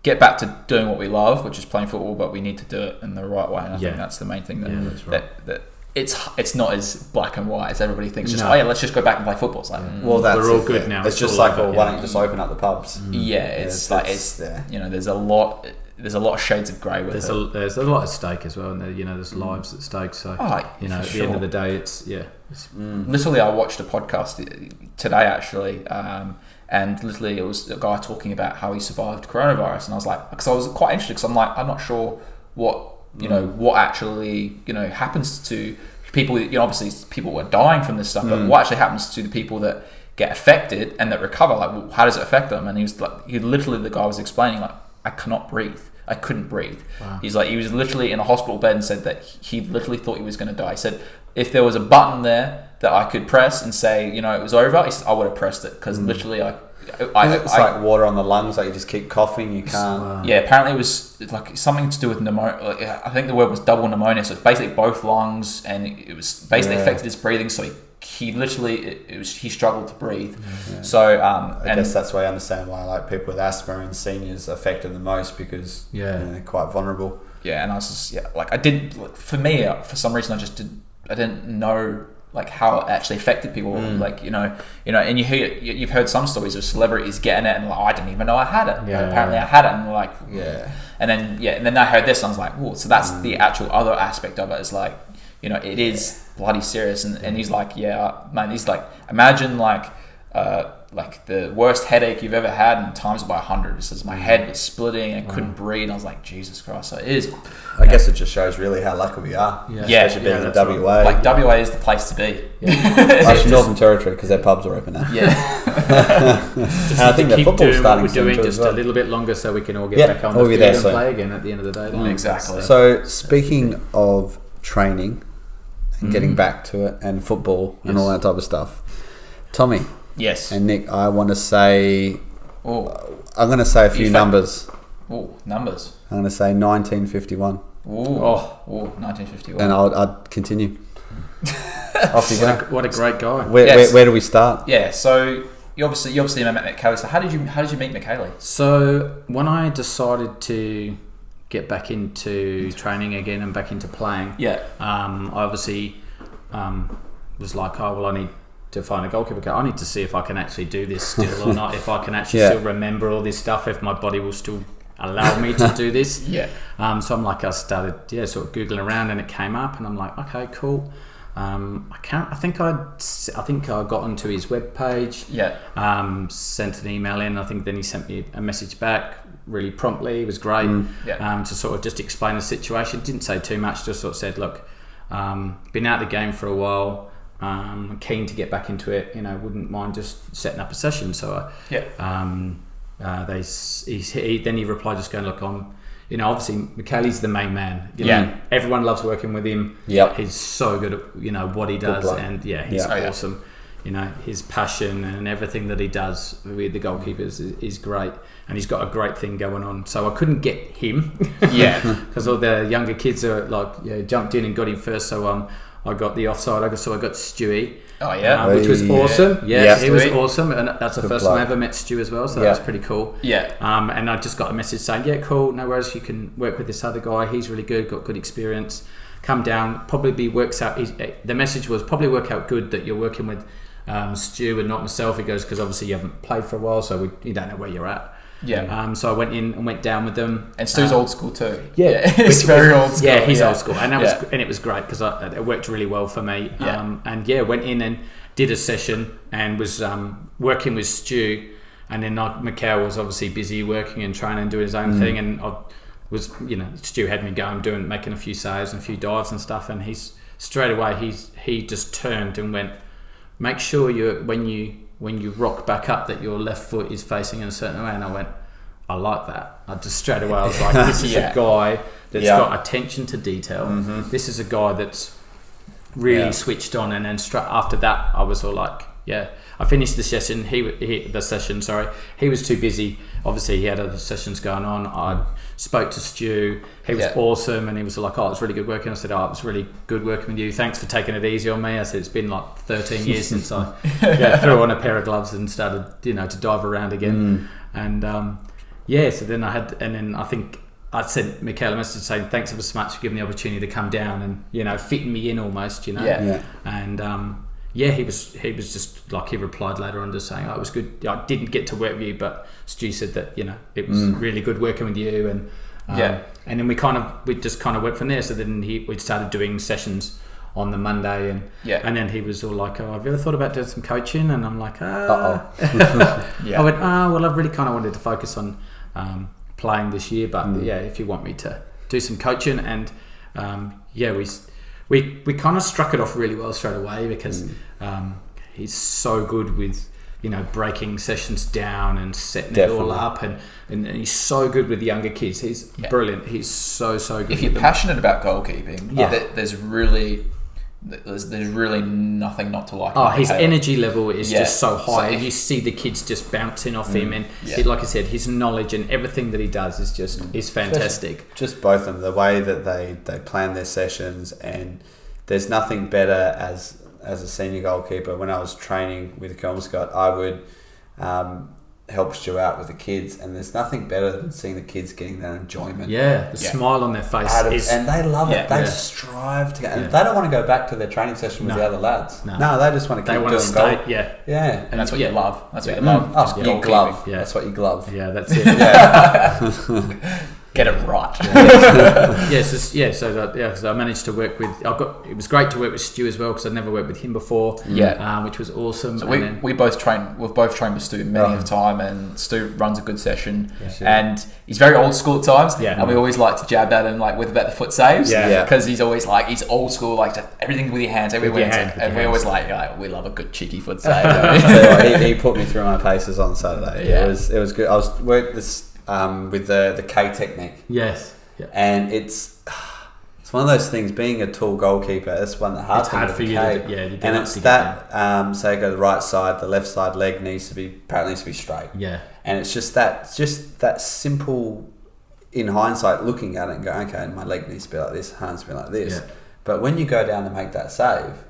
B: get back to doing what we love, which is playing football, but we need to do it in the right way. And I think that's the main thing.
C: that's right.
B: That it's not as black and white as everybody thinks. Just
C: No.
B: let's just go back and play football. It's like,
A: Well, that's
C: We're all
A: it,
C: good
A: yeah.
C: now.
A: It's
C: It's
A: just
C: all
A: like,
C: over,
A: why
C: yeah.
A: don't you just open up the pubs?
B: it's like it's
A: yeah.
B: there's a lot of shades of grey with
C: There's
B: it.
C: a lot at stake as well, and there's lives at stake. So
B: Oh,
C: at the end of the day, it's
B: Literally, I watched a podcast today actually, and literally it was a guy talking about how he survived coronavirus, and I was like, because I was quite interested, because I'm like, I'm not sure what what actually happens to people. Obviously people are dying from this stuff, but what actually happens to the people that get affected and that recover? Like, well, how does it affect them? And the guy was explaining, like, I cannot breathe. I couldn't breathe.
C: Wow.
B: He's like, he was literally in a hospital bed and said that he literally thought he was going to die. He said, if there was a button there that I could press and say, it was over, he said, I would have pressed it, because literally
A: It's like water on the lungs, like you just keep coughing, you can't.
B: Yeah, apparently it was like something to do with pneumonia. I think the word was double pneumonia, so it's basically both lungs, and it was basically affected his breathing. So he literally he struggled to breathe.
A: Yeah.
B: So
A: I guess that's why I understand why like people with asthma and seniors are affected the most, because they're quite vulnerable.
B: Yeah, and I was just like, I didn't. For me, for some reason, I didn't know like how it actually affected people. Like and you've heard some stories of celebrities getting it and like, I didn't even know I had it. Apparently I had it, and like and then I heard this and I was like, whoa. So that's the actual other aspect of it, is like, it is bloody serious. And he's like, man, he's like, imagine like the worst headache you've ever had and times it by 100. It says my head was splitting and I couldn't breathe. And I was like, Jesus Christ. So it is.
A: I guess it just shows really how lucky we are. Especially being in WA.
B: Like, WA is the place to be.
A: Actually, Northern Territory, because their pubs are open now.
C: Just
A: I think
C: to
A: the
C: keep
A: football's
C: doing what
A: starting
C: we're doing
A: soon
C: just
A: too as
C: a little bit longer, so we can all get back on
A: we'll
C: the
A: be
C: field
A: there
C: and
A: soon.
C: play again at the end of the day.
B: Exactly.
A: So speaking of training and getting back to it, and football and all that type of stuff, Tommy
B: Yes.
A: and Nick, I want to say,
B: Oh,
A: I'm going to say a few numbers.
B: Numbers.
A: I'm going to say 1951.
B: Oh, 1951.
A: And I'd continue. Off you go.
C: What a great guy.
A: Where do we start?
B: Yeah, so you obviously met Mikhail. So how did you meet Mikhail?
C: So when I decided to get back into training again and back into playing, I obviously was like, I need to find a goalkeeper. I need to see if I can actually do this still or not, if I can actually still remember all this stuff, if my body will still allow me to do this. So I'm like, I started sort of Googling around, and it came up, and I'm like, okay, cool. I think I got onto his webpage. Sent an email in. I think then he sent me a message back really promptly. It was great. To sort of just explain the situation. Didn't say too much. Just sort of said, look, been out of the game for a while. Keen to get back into it. Wouldn't mind just setting up a session. So then he replied, just going, look, obviously Mikhail's the main man. Everyone loves working with him. He's so good at what he does, and he's awesome. His passion and everything that he does with the goalkeepers is great, and he's got a great thing going on. So I couldn't get him, because all the younger kids are like jumped in and got him first. So I got the offside. I got Stewie. Which was awesome. He was awesome, and that's the first time I ever met Stu as well. So that was pretty cool. And I just got a message saying, cool, no worries. You can work with this other guy. He's really good. Got good experience. Come down. Works out. The message was probably work out good that you're working with Stu and not myself. He goes, because obviously you haven't played for a while, so you don't know where you're at. So I went in and went down with them.
B: And Stu's old school too.
C: It's
B: very old school.
C: He's old school, and it was great because it worked really well for me. Went in and did a session and was working with Stu, and then Mikhail was obviously busy working and training and doing his own thing, and I was Stu had me going making a few saves and a few dives and stuff, and he just turned and went, make sure when you rock back up that your left foot is facing in a certain way. And I went, I like that. I just straight away I was like, this is a guy that's got attention to detail. This is a guy that's really switched on. And then straight after that I was all like, Yeah, I finished the session. The session. Sorry, he was too busy. Obviously, he had other sessions going on. I spoke to Stu. He was awesome, and he was like, "Oh, it's really good working." I said, "Oh, it was really good working with you. Thanks for taking it easy on me." I said, "It's been like 13 years since I threw on a pair of gloves and started, to dive around again." And so then I think I sent Mikhail a message saying, "Thanks ever so much for giving me the opportunity to come down and fitting me in almost, And he was just like, he replied later on just saying, "Oh, it was good. I didn't get to work with you, but Stu said that it was really good working with you." And and then we just kind of went from there. So then we started doing sessions on the Monday, and then he was all like, "Oh, have you ever thought about doing some coaching?" And I'm like, I went, well, I really kind of wanted to focus on playing this year, but if you want me to do some coaching. And we kind of struck it off really well straight away, because he's so good with breaking sessions down and setting it all up, and he's so good with younger kids. He's brilliant. He's so good.
B: If you're passionate about goalkeeping, there's really nothing not to like.
C: His energy level is just so high. You see the kids just bouncing off him, and like I said, his knowledge and everything that he does is fantastic.
A: Just both of them, the way that they plan their sessions, and there's nothing better as a senior goalkeeper. When I was training with Kelmscott, I would help Stu out with the kids, and there's nothing better than seeing the kids getting that enjoyment.
C: The smile on their face
A: and they love it. They strive to and they don't want to go back to their training session with the other lads.
C: No,
A: they just want to keep doing goal.
B: And that's what you love. That's what you love.
A: You glove. That's what you glove.
C: Yeah, that's it.
B: Get it right.
C: So I managed to work with. It was great to work with Stu as well, because I'd never worked with him before. Which was awesome.
B: So we've both trained with Stu many a time, and Stu runs a good session, and he's very old school at times. And we always like to jab at him about the foot saves. Because he's always he's old school, just everything with your hands, everywhere. And we always we love a good cheeky foot save.
A: He put me through my paces on Saturday. It was good. I was worked this. With the K technique. And it's one of those things, being a tall goalkeeper, that's one that
C: it's hard for you to
A: and it's that say go to the right side, the left side leg needs to be straight. And it's just that simple, in hindsight, looking at it and go, okay, my leg needs to be like this, hands to be like this. But when you go down to make that save,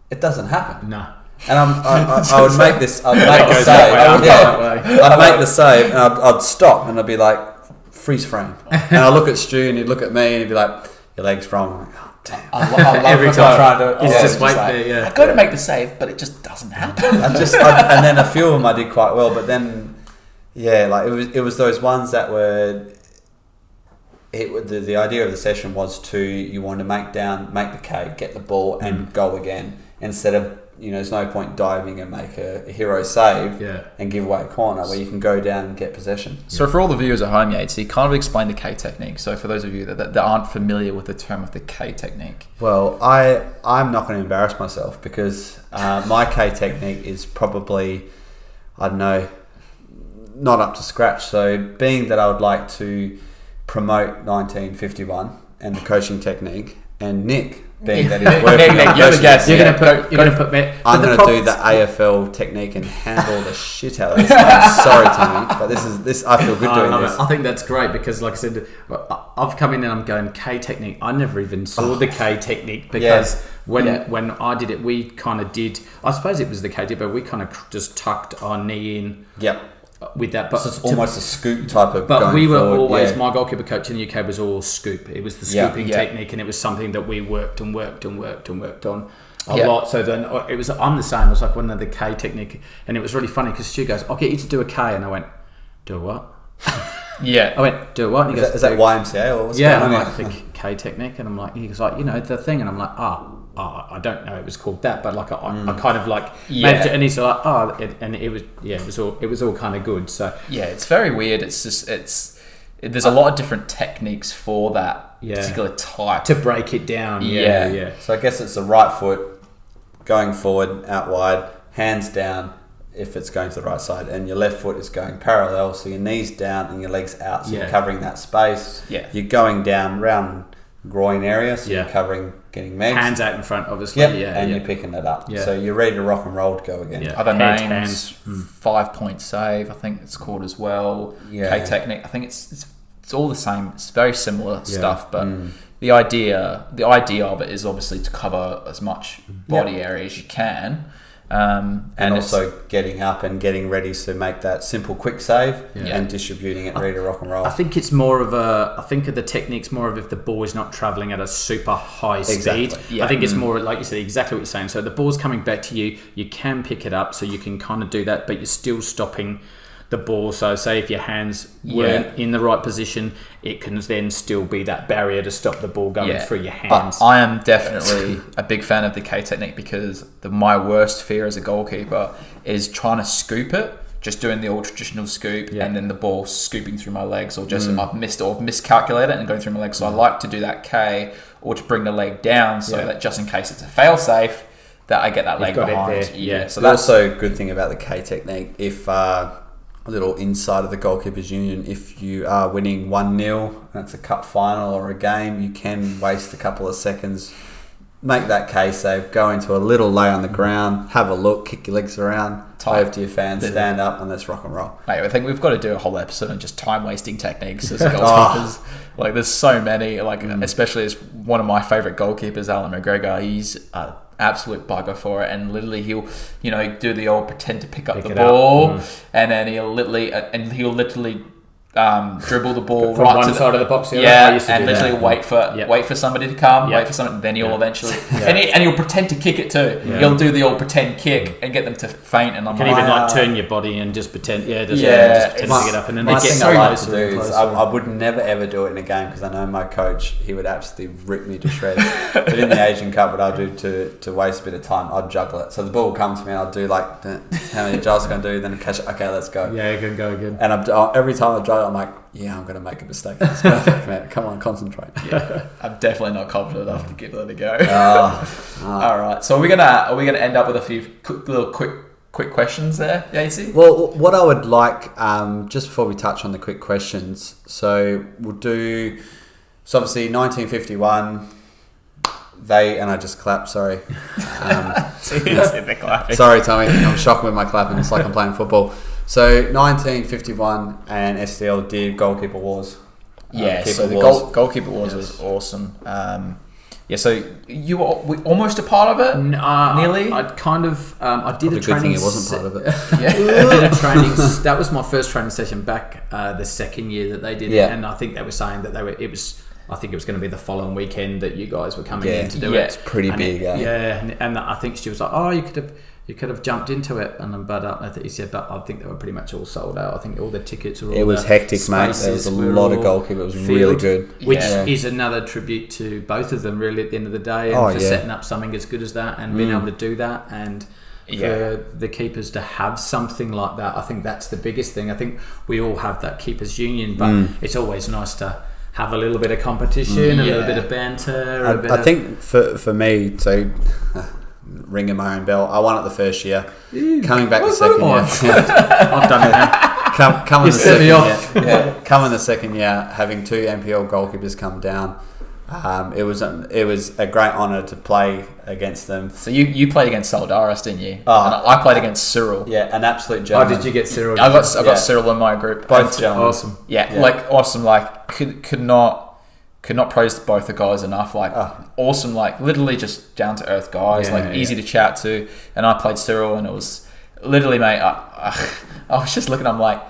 A: it doesn't happen.
C: No.
A: And I would make this. I'd make the save. I'd make the save, and I'd stop, and I'd be like, freeze frame. And I'd look at Stu, and he'd look at me, and he'd be like, your leg's wrong. I'm like, oh damn!
B: I love every time trying to.
C: He's just wait there.
B: I go to make the save, but it just doesn't happen.
A: And then a few of them I did quite well, but then it was those ones that were. The idea of the session was you want to make the K, get the ball, and go again, instead of. There's no point diving and make a hero save and give away a corner, where you can go down and get possession.
B: So for all the viewers at home, Yatesy, kind of explain the K technique. So for those of you that aren't familiar with the term of the K technique.
A: Well, I'm not going to embarrass myself, because my K technique is probably, I don't know, not up to scratch. So being that I would like to promote 1951 and the coaching technique, and Nick, being that he's working on
B: you're the guest.
C: You're going to put me.
A: I'm going to do the AFL technique and handle the shit out of this. I'm sorry, Timmy, but this. I feel good doing this.
C: I think that's great, because, like I said, I've come in and I'm going K technique. I never even saw the K technique, because when I did it, we kind of did. I suppose it was the K, but we kind of just tucked our knee in. With that, but
A: so it's almost a scoop type of.
C: But we were always my goalkeeper coach in the UK was all scoop. It was the scooping technique, and it was something that we worked on a lot. So then it was. I'm the same. It was like one of the K technique, and it was really funny, because Stu goes, "I'll get you to do a K," and I went, "Do a what?" I went, "Do a what?" And he goes,
A: "Is that YMCA or what's going on?"
C: I'm like, the K technique, and I'm like, he goes like, the thing, and I'm like, I don't know it was called that, but I kind of made it, and he's like, it was all kind of good. So
B: it's very weird. It's just there's a lot of different techniques for that particular type
C: to break it down.
A: So I guess it's the right foot going forward, out wide, hands down if it's going to the right side, and your left foot is going parallel, so your knees down and your legs out, so you're covering that space. You're going down round groin area, so
C: Yeah.
A: you're covering, getting megs.
C: Hands out in front, obviously.
A: Yep,
C: Yeah,
A: and
C: yeah.
A: you're picking it up.
C: Yeah.
A: So you're ready to rock and roll to go again.
C: Yeah.
B: Other
C: Head,
B: names,
C: hands.
B: 5-point save, I think it's called as well.
A: Yeah.
B: K-Technique, I think it's all the same. It's very similar stuff, but the idea of it is obviously to cover as much body area as you can.
A: And also getting up and getting ready to make that simple quick save and distributing it ready to rock and roll.
C: I think it's more of I think of the technique's more of if the ball is not travelling at a super high speed.
A: Exactly.
B: Yeah.
C: I think it's more like you said, exactly what you're saying. So the ball's coming back to you, you can pick it up, so you can kind of do that, but you're still stopping the ball. So say if your hands weren't in the right position, it can then still be that barrier to stop the ball going through your hands.
B: But I am definitely a big fan of the K-Technique because my worst fear as a goalkeeper is trying to scoop it, just doing the old traditional scoop and then the ball scooping through my legs, or just I've miscalculated it and going through my legs. So I like to do that K, or to bring the leg down so that just in case it's a fail safe, that I get that leg
C: got it
B: behind.
C: there.
B: Yeah, so
A: that's
B: that's
A: also a good thing about the K-Technique. If a little inside of the Goalkeepers Union, if you are winning 1-0, that's a cup final or a game, you can waste a couple of seconds, make that K save, go into a little lay on the ground, have a look, kick your legs around, wave to your fans, stand up, and let's rock and roll.
B: Mate, I think we've got to do a whole episode on just time wasting techniques as goalkeepers. Like, there's so many. Like, especially as one of my favourite goalkeepers, Alan McGregor. He's absolute bugger for it, and literally he'll do the old pretend to pick up the ball, and then he'll literally dribble the ball
C: from
B: right
C: one
B: to
C: side of the box,
B: and literally wait for somebody to come, wait for something, then he'll eventually and he'll pretend to kick it too. He'll do the old pretend kick and get them to faint, and I'm
C: can
B: like,
C: even turn your body and just pretend just pretend to get up, and then
A: my
C: they get
A: thing I like to
C: closer
A: do
C: and
A: is
C: closer.
A: I would never ever do it in a game because I know my coach, he would absolutely rip me to shreds. But in the Asian Cup, what I'll do to waste a bit of time, I'd juggle it. So the ball will come to me and I'll do like how many jars can I do, then I catch it, okay, let's go.
C: Yeah, you can go again.
A: And every time I juggle it, I'm like, I'm going to make a mistake. Man, come on, concentrate.
B: I'm definitely not confident enough to give that a go.
A: All
B: right, so are we gonna end up with a few quick questions there, Yatesy?
A: Well, what I would like, just before we touch on the quick questions, so we'll do, so obviously 1951, and I just clapped, sorry.
B: They're clapping.
A: Sorry, Tommy, I'm shocking with my clapping, it's like I'm playing football. So 1951 and SDL did Goalkeeper Wars.
B: So the Goalkeeper Wars was awesome. So you were almost a part of it? Nearly?
C: I kind of... I did
A: Probably
C: a training...
A: Good thing it wasn't part of it.
C: I did a training... That was my first training session back the second year that they did it. And I think they were saying that I think it was going to be the following weekend that you guys were coming in to do it.
A: It's pretty big.
C: And I think she was like, "Oh, you could have jumped into it," but I think he said, "But I think they were pretty much all sold out. I think all the tickets were."
A: It was hectic, mate. There was a lot of goalkeeper. It was really good,
C: which is another tribute to both of them, really, at the end of the day, and for setting up something as good as that and being able to do that, and for the keepers to have something like that. I think that's the biggest thing. I think we all have that keepers union, but it's always nice to have a little bit of competition, a little bit of banter.
A: I think for me, so ringing my own bell, I won it the first year. Coming back the second year,
C: I've done it now.
A: Come in the second year. Come in the second year, having two NPL goalkeepers come down. It was a great honour to play against them.
B: So you played against Soldaris, didn't you? And I played against Cyril.
A: Yeah, an absolute gentleman.
C: Oh, did you get Cyril?
B: I got Cyril in my group.
A: Both gentlemen.
C: Awesome.
B: Like awesome. Like could not praise both the guys enough. Like awesome. Like literally just down to earth guys. Easy to chat to. And I played Cyril, and it was literally, mate. I was just looking. I'm like,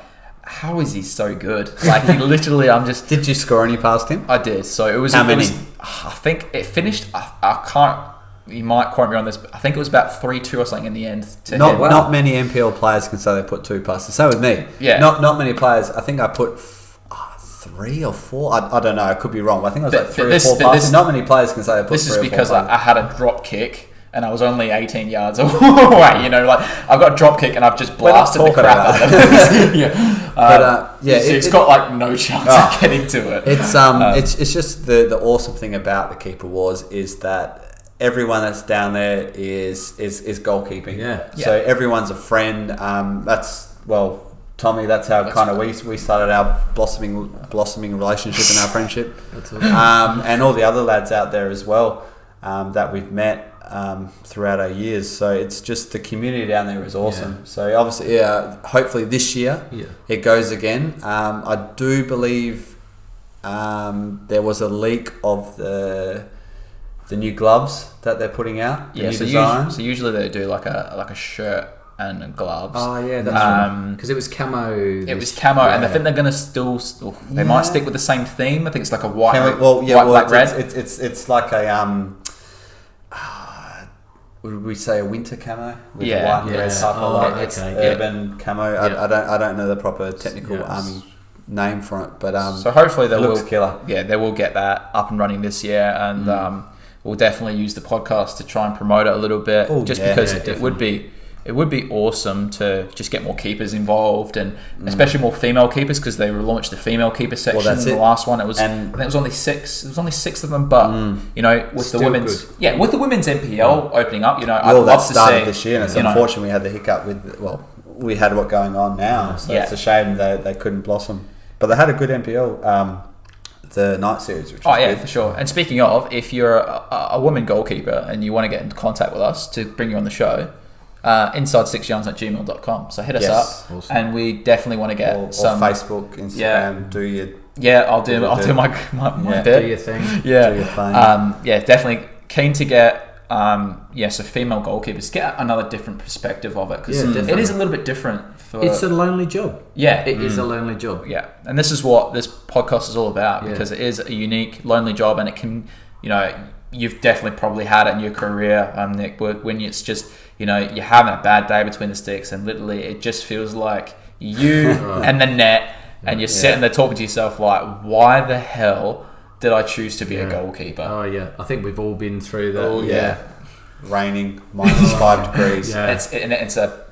B: how is he so good? Like he literally,
A: Did you score any past him?
B: I did. So it was.
A: How many?
B: I think it finished. I can't. You might quote me on this, but I think it was about 3-2 or something in the end.
A: Not many NPL players can say they put two past. So with me.
B: Yeah.
A: Not many players. I think I put 3 or 4. I don't know. I could be wrong. But I think it was like 3 or 4 passes. Not many players can say they put 3 or 4.
B: This is because I had a drop kick. And I was only 18 yards away. I've got a drop kick and I've just blasted the crap out of it. It's got like no chance of getting to it.
A: It's just the awesome thing about the Keeper Wars is that everyone that's down there is goalkeeping.
C: Yeah.
A: So everyone's a friend. Tommy, that's how kind of we started our blossoming relationship and our friendship.
C: That's awesome.
A: And all the other lads out there as well that we've met throughout our years. So it's just the community down there is awesome.
C: Yeah.
A: So obviously, hopefully this year it goes again. I do believe there was a leak of the new gloves that they're putting out. The new design.
B: So usually they do like a shirt and gloves.
C: Oh yeah, that's right. Because it was camo.
B: It was camo, and I think they're gonna still. They might stick with the same theme. I think it's like a white, black, red.
A: It's like a would we say a winter camo with a white and red type of it's urban camo. I don't know the proper technical army name for it, but
B: so hopefully they
A: looks killer.
B: Yeah, they will get that up and running this year, and we'll definitely use the podcast to try and promote it a little bit, because it would be awesome to just get more keepers involved, and especially more female keepers, because they launched the female keeper section in the last one. It was, and it was only 6. It was only 6 of them, but you know, with the women's, with the women's NPL opening up, you know, I'd love to see
A: this year. And it's unfortunate we had the hiccup with we had what's going on now, so it's a shame they couldn't blossom. But they had a good NPL. The night series, which was good.
B: For sure. And speaking of, if you're a woman goalkeeper and you want to get in contact with us to bring you on the show, inside6yarns@gmail.com. So hit us up,
C: awesome.
B: and we definitely want to get some
C: Facebook,
A: Instagram. Do your
B: I'll do my bit.
C: Do your thing.
A: Do your thing.
B: Definitely keen to get so female goalkeepers get another different perspective of it, because it is a little bit different.
C: It's a lonely job.
B: Yeah,
C: it is a lonely job.
B: Yeah, and this is what this podcast is all about, because it is a unique, lonely job, and it can, you've definitely probably had it in your career, Nick, when it's just, you're having a bad day between the sticks, and literally it just feels like you and the net, and you're sitting there talking to yourself like, why the hell did I choose to be a goalkeeper?
C: Oh yeah, I think we've all been through that.
A: Oh yeah, raining, -5 degrees.
C: Yeah.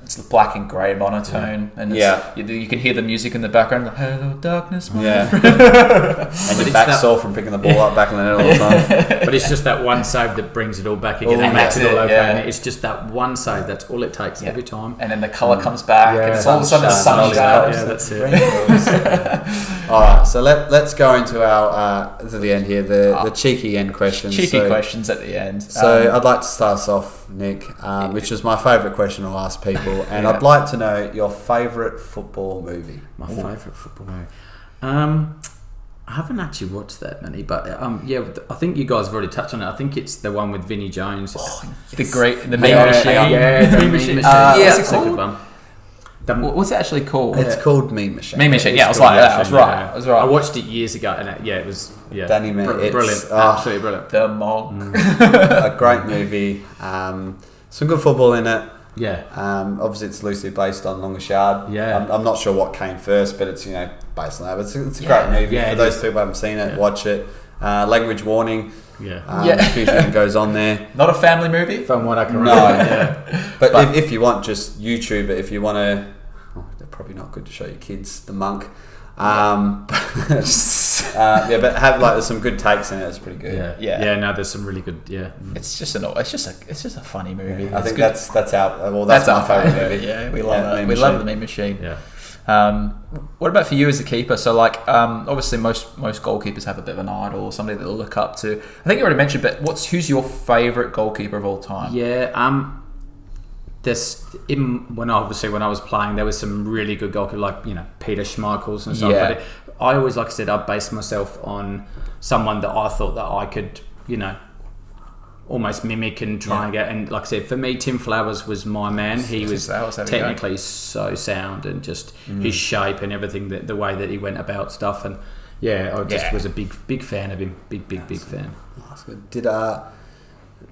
B: It's black and grey monotone, and you can hear the music in the background. Like, hello, darkness, my friend.
A: And your back's sore from picking the ball up back in the net all the time.
C: But it's just that one save that brings it all back again and makes it all okay. And it's just that one save. That's all it takes every time.
B: And then the colour comes back, and it's all of a sudden the sun shines.
C: Yeah, that's it.
A: All right, so let's go into our to the end here. The cheeky end questions.
B: Questions at the end.
A: So I'd like to start us off, Nick, which was my favourite question to ask people, and I'd like to know your favourite football movie.
C: My favourite football movie. I haven't actually watched that many, but I think you guys have already touched on it. I think it's the one with Vinnie Jones.
B: The meme machine.
C: The meme machine. That's a good one.
B: What's it actually called?
A: It's called Meme Machine.
B: Meme Machine. Yeah, I was like that. I was right.
C: I watched it years ago, and it was
A: Danny
C: brilliant. Absolutely brilliant.
B: The Monk.
A: A great movie. Some good football in it.
C: Yeah.
A: Obviously, it's loosely based on Longest Yard.
C: Yeah.
A: I'm not sure what came first, but it's based on that. But it's a great movie. For those people who haven't seen it, watch it. Language warning. A few things goes on there.
B: Not a family movie,
C: from what I can remember.
A: No. But if you want, just YouTube it. If you want to, they're probably not good to show your kids. The Monk. But have some good takes in it. It's pretty good.
C: No, there's some really good.
B: It's just a funny movie.
A: I think that's my favourite movie.
B: Yeah, we love it. We love the Meme Machine.
C: Yeah.
B: What about for you as a keeper? So obviously most goalkeepers have a bit of an idol or somebody that they'll look up to. I think you already mentioned, but who's your favourite goalkeeper of all time?
C: Yeah. When I was playing, there was some really good goalkeepers, like Peter Schmeichels and stuff.
B: Yeah.
C: But I always, like I said, I based myself on someone that I thought that I could, almost mimic and try and get. And like I said, for me, Tim Flowers was my man. He was technically so sound, and just his shape and everything, the way that he went about stuff. And I just was a big fan of him. Big fan.
A: That's good.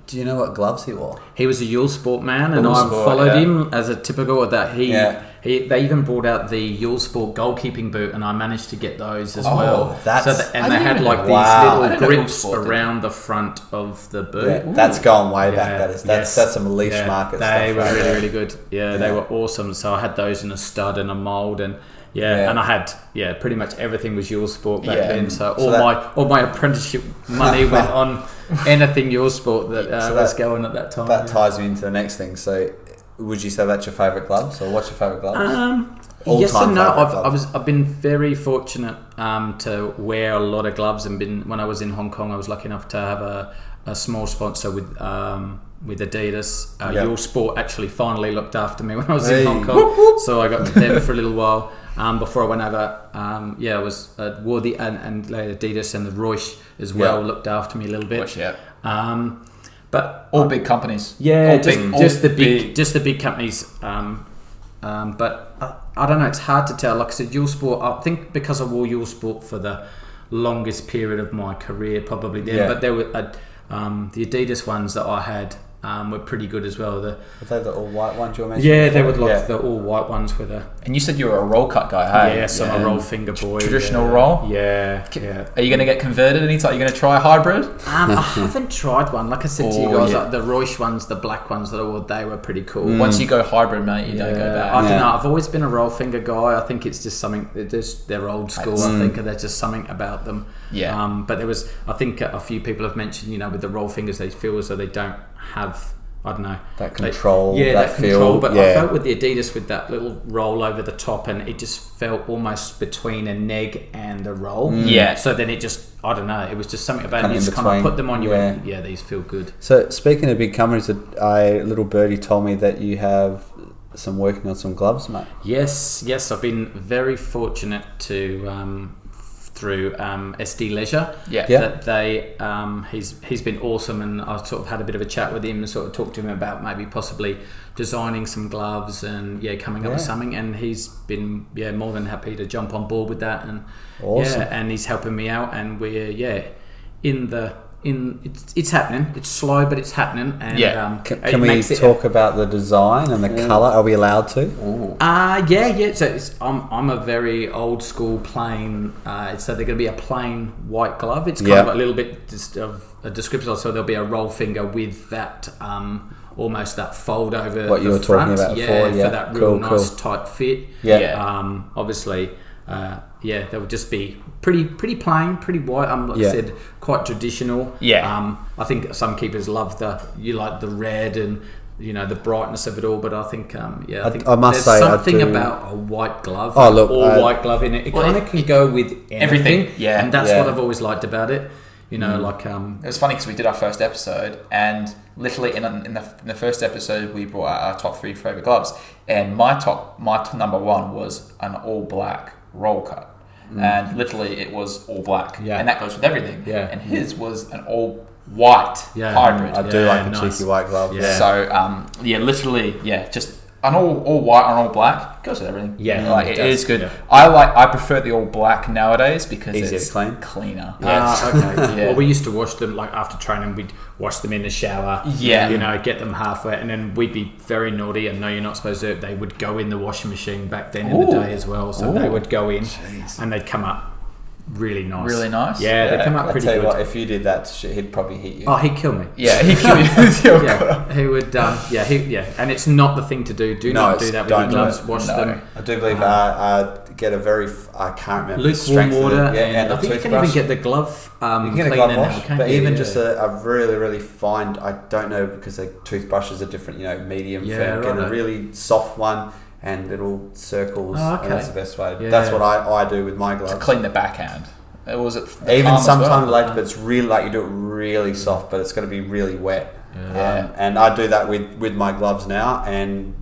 A: Do you know what gloves he wore?
C: He was a Eurosport man, and I followed him as a typical of that. They even brought out the Eurosport goalkeeping boot, and I managed to get those as well.
A: They
C: had these little grips around the front of the boot.
A: Yeah, that's going way back. That's some leash market stuff.
C: They were really, really good. They were awesome. So I had those in a stud and a mould, and and I had pretty much everything was Eurosport back then. So all my apprenticeship money went on anything Eurosport that was going at that time.
A: That ties me into the next thing. So, would you say that's your favourite gloves, or what's your favourite gloves?
C: Yes and no.
A: favourite glove?
C: I've been very fortunate to wear a lot of gloves, and when I was in Hong Kong, I was lucky enough to have a small sponsor with Adidas. Your Sport actually finally looked after me when I was in Hong Kong, so I got them for a little while. Before I went over, I was wore the and Adidas and the Royce as well looked after me a little bit.
B: Royce, yeah.
C: But
B: all big companies.
C: Yeah,
B: All
C: just the big companies. But I don't know. It's hard to tell. Like I said, Your Sport. I think because I wore Your Sport for the longest period of my career, probably then.
A: Yeah.
C: But there were the Adidas ones that I had were pretty good as well.
A: Were they the all white ones you were mentioning?
C: Yeah,
A: before?
C: they were like the all white ones with a.
B: And you said you were a roll cut guy, hey?
C: Yes, I'm a roll finger boy.
B: Traditional roll?
C: Yeah.
B: Are you going to get converted anytime? Are you going to try a hybrid?
C: I haven't tried one. Like I said to you guys,
B: yeah.
C: like the Royce ones, the black ones that I wore, they were pretty cool.
B: Once you go hybrid, mate, you don't go back.
C: I don't know. I've always been a roll finger guy. I think it's just something. They're old school. I think and there's just something about them.
B: Yeah.
C: But there was. I think a few people have mentioned. With the roll fingers, they feel as though they don't have. I don't know.
A: That control,
C: that
A: feel.
C: Control. But I felt with the Adidas with that little roll over the top, and it just felt almost between a neg and a roll.
B: Yeah.
C: So then it just, I don't know, it was just something about
A: Kind
C: it. You
A: of
C: just
A: in
C: kind of
A: between.
C: put them on you
A: Yeah.
C: and these feel good.
A: So speaking of big companies, a little birdie told me that you have working on some gloves, mate.
C: Yes. I've been very fortunate to through SD Leisure.
B: Yeah.
C: That they he's been awesome, and I sort of had a bit of a chat with him and sort of talked to him about maybe possibly designing some gloves and coming up with something, and he's been more than happy to jump on board with that, and
A: awesome.
C: and he's helping me out, and we're it's happening. It's slow, but it's happening. And
A: can we talk about the design and the colour? Are we allowed to?
C: So I'm a very old school plain. So they're going to be a plain white glove. It's kind of a little bit just of a description. So there'll be a roll finger with that almost that fold over.
A: What you were talking about before,
C: for that real nice tight fit. Obviously. They would just be pretty plain, pretty white. Like I said, quite traditional. I think some keepers love the red and the brightness of it all. But I think
A: I must
C: there's
A: say
C: something
A: I do.
C: about a white glove.
A: Oh, look,
C: white glove in it. It kind of can go with everything.
B: Yeah,
C: and that's what I've always liked about it. It
B: was funny because we did our first episode, and literally in the first episode we brought out our top 3 favorite gloves, and my number 1 was an all black roll cut. And literally it was all black, and that goes with everything. And his was an all white hybrid.
A: I do like a cheeky white glove.
B: So literally just an all white and all black goes with everything. It is good. I prefer the all black nowadays because
A: easier
B: it's
A: to clean.
B: cleaner.
C: Well, we used to wash them after training. We'd wash them in the shower. Get them half wet, and then we'd be very naughty and no, you're not supposed to. They would go in the washing machine back then in the day as well. So they would go in and they'd come up really nice.
B: Really nice.
C: Yeah, they come up pretty
A: I'll tell
C: good.
A: you what, if you did that shit, he'd probably hit you.
C: Oh, he'd kill me.
B: Yeah, he'd kill you with your glove.
C: He would. And it's not the thing to do. Do not do that with your gloves. Wash them.
A: I do believe get a very I can't remember
C: lukewarm water.
A: And
C: I think you can even get the glove.
A: You can get a glove
C: cleaner
A: wash,
C: now,
A: but even just a really, really fine. I don't know because the toothbrushes are different. Medium, firm, get a really soft one. And little circles. And that's the best way. That's what I do with my gloves.
B: To clean the backhand. Was it
A: even sometimes later, but it's really you do it really soft, but it's got to be really wet. And I do that with my gloves now, and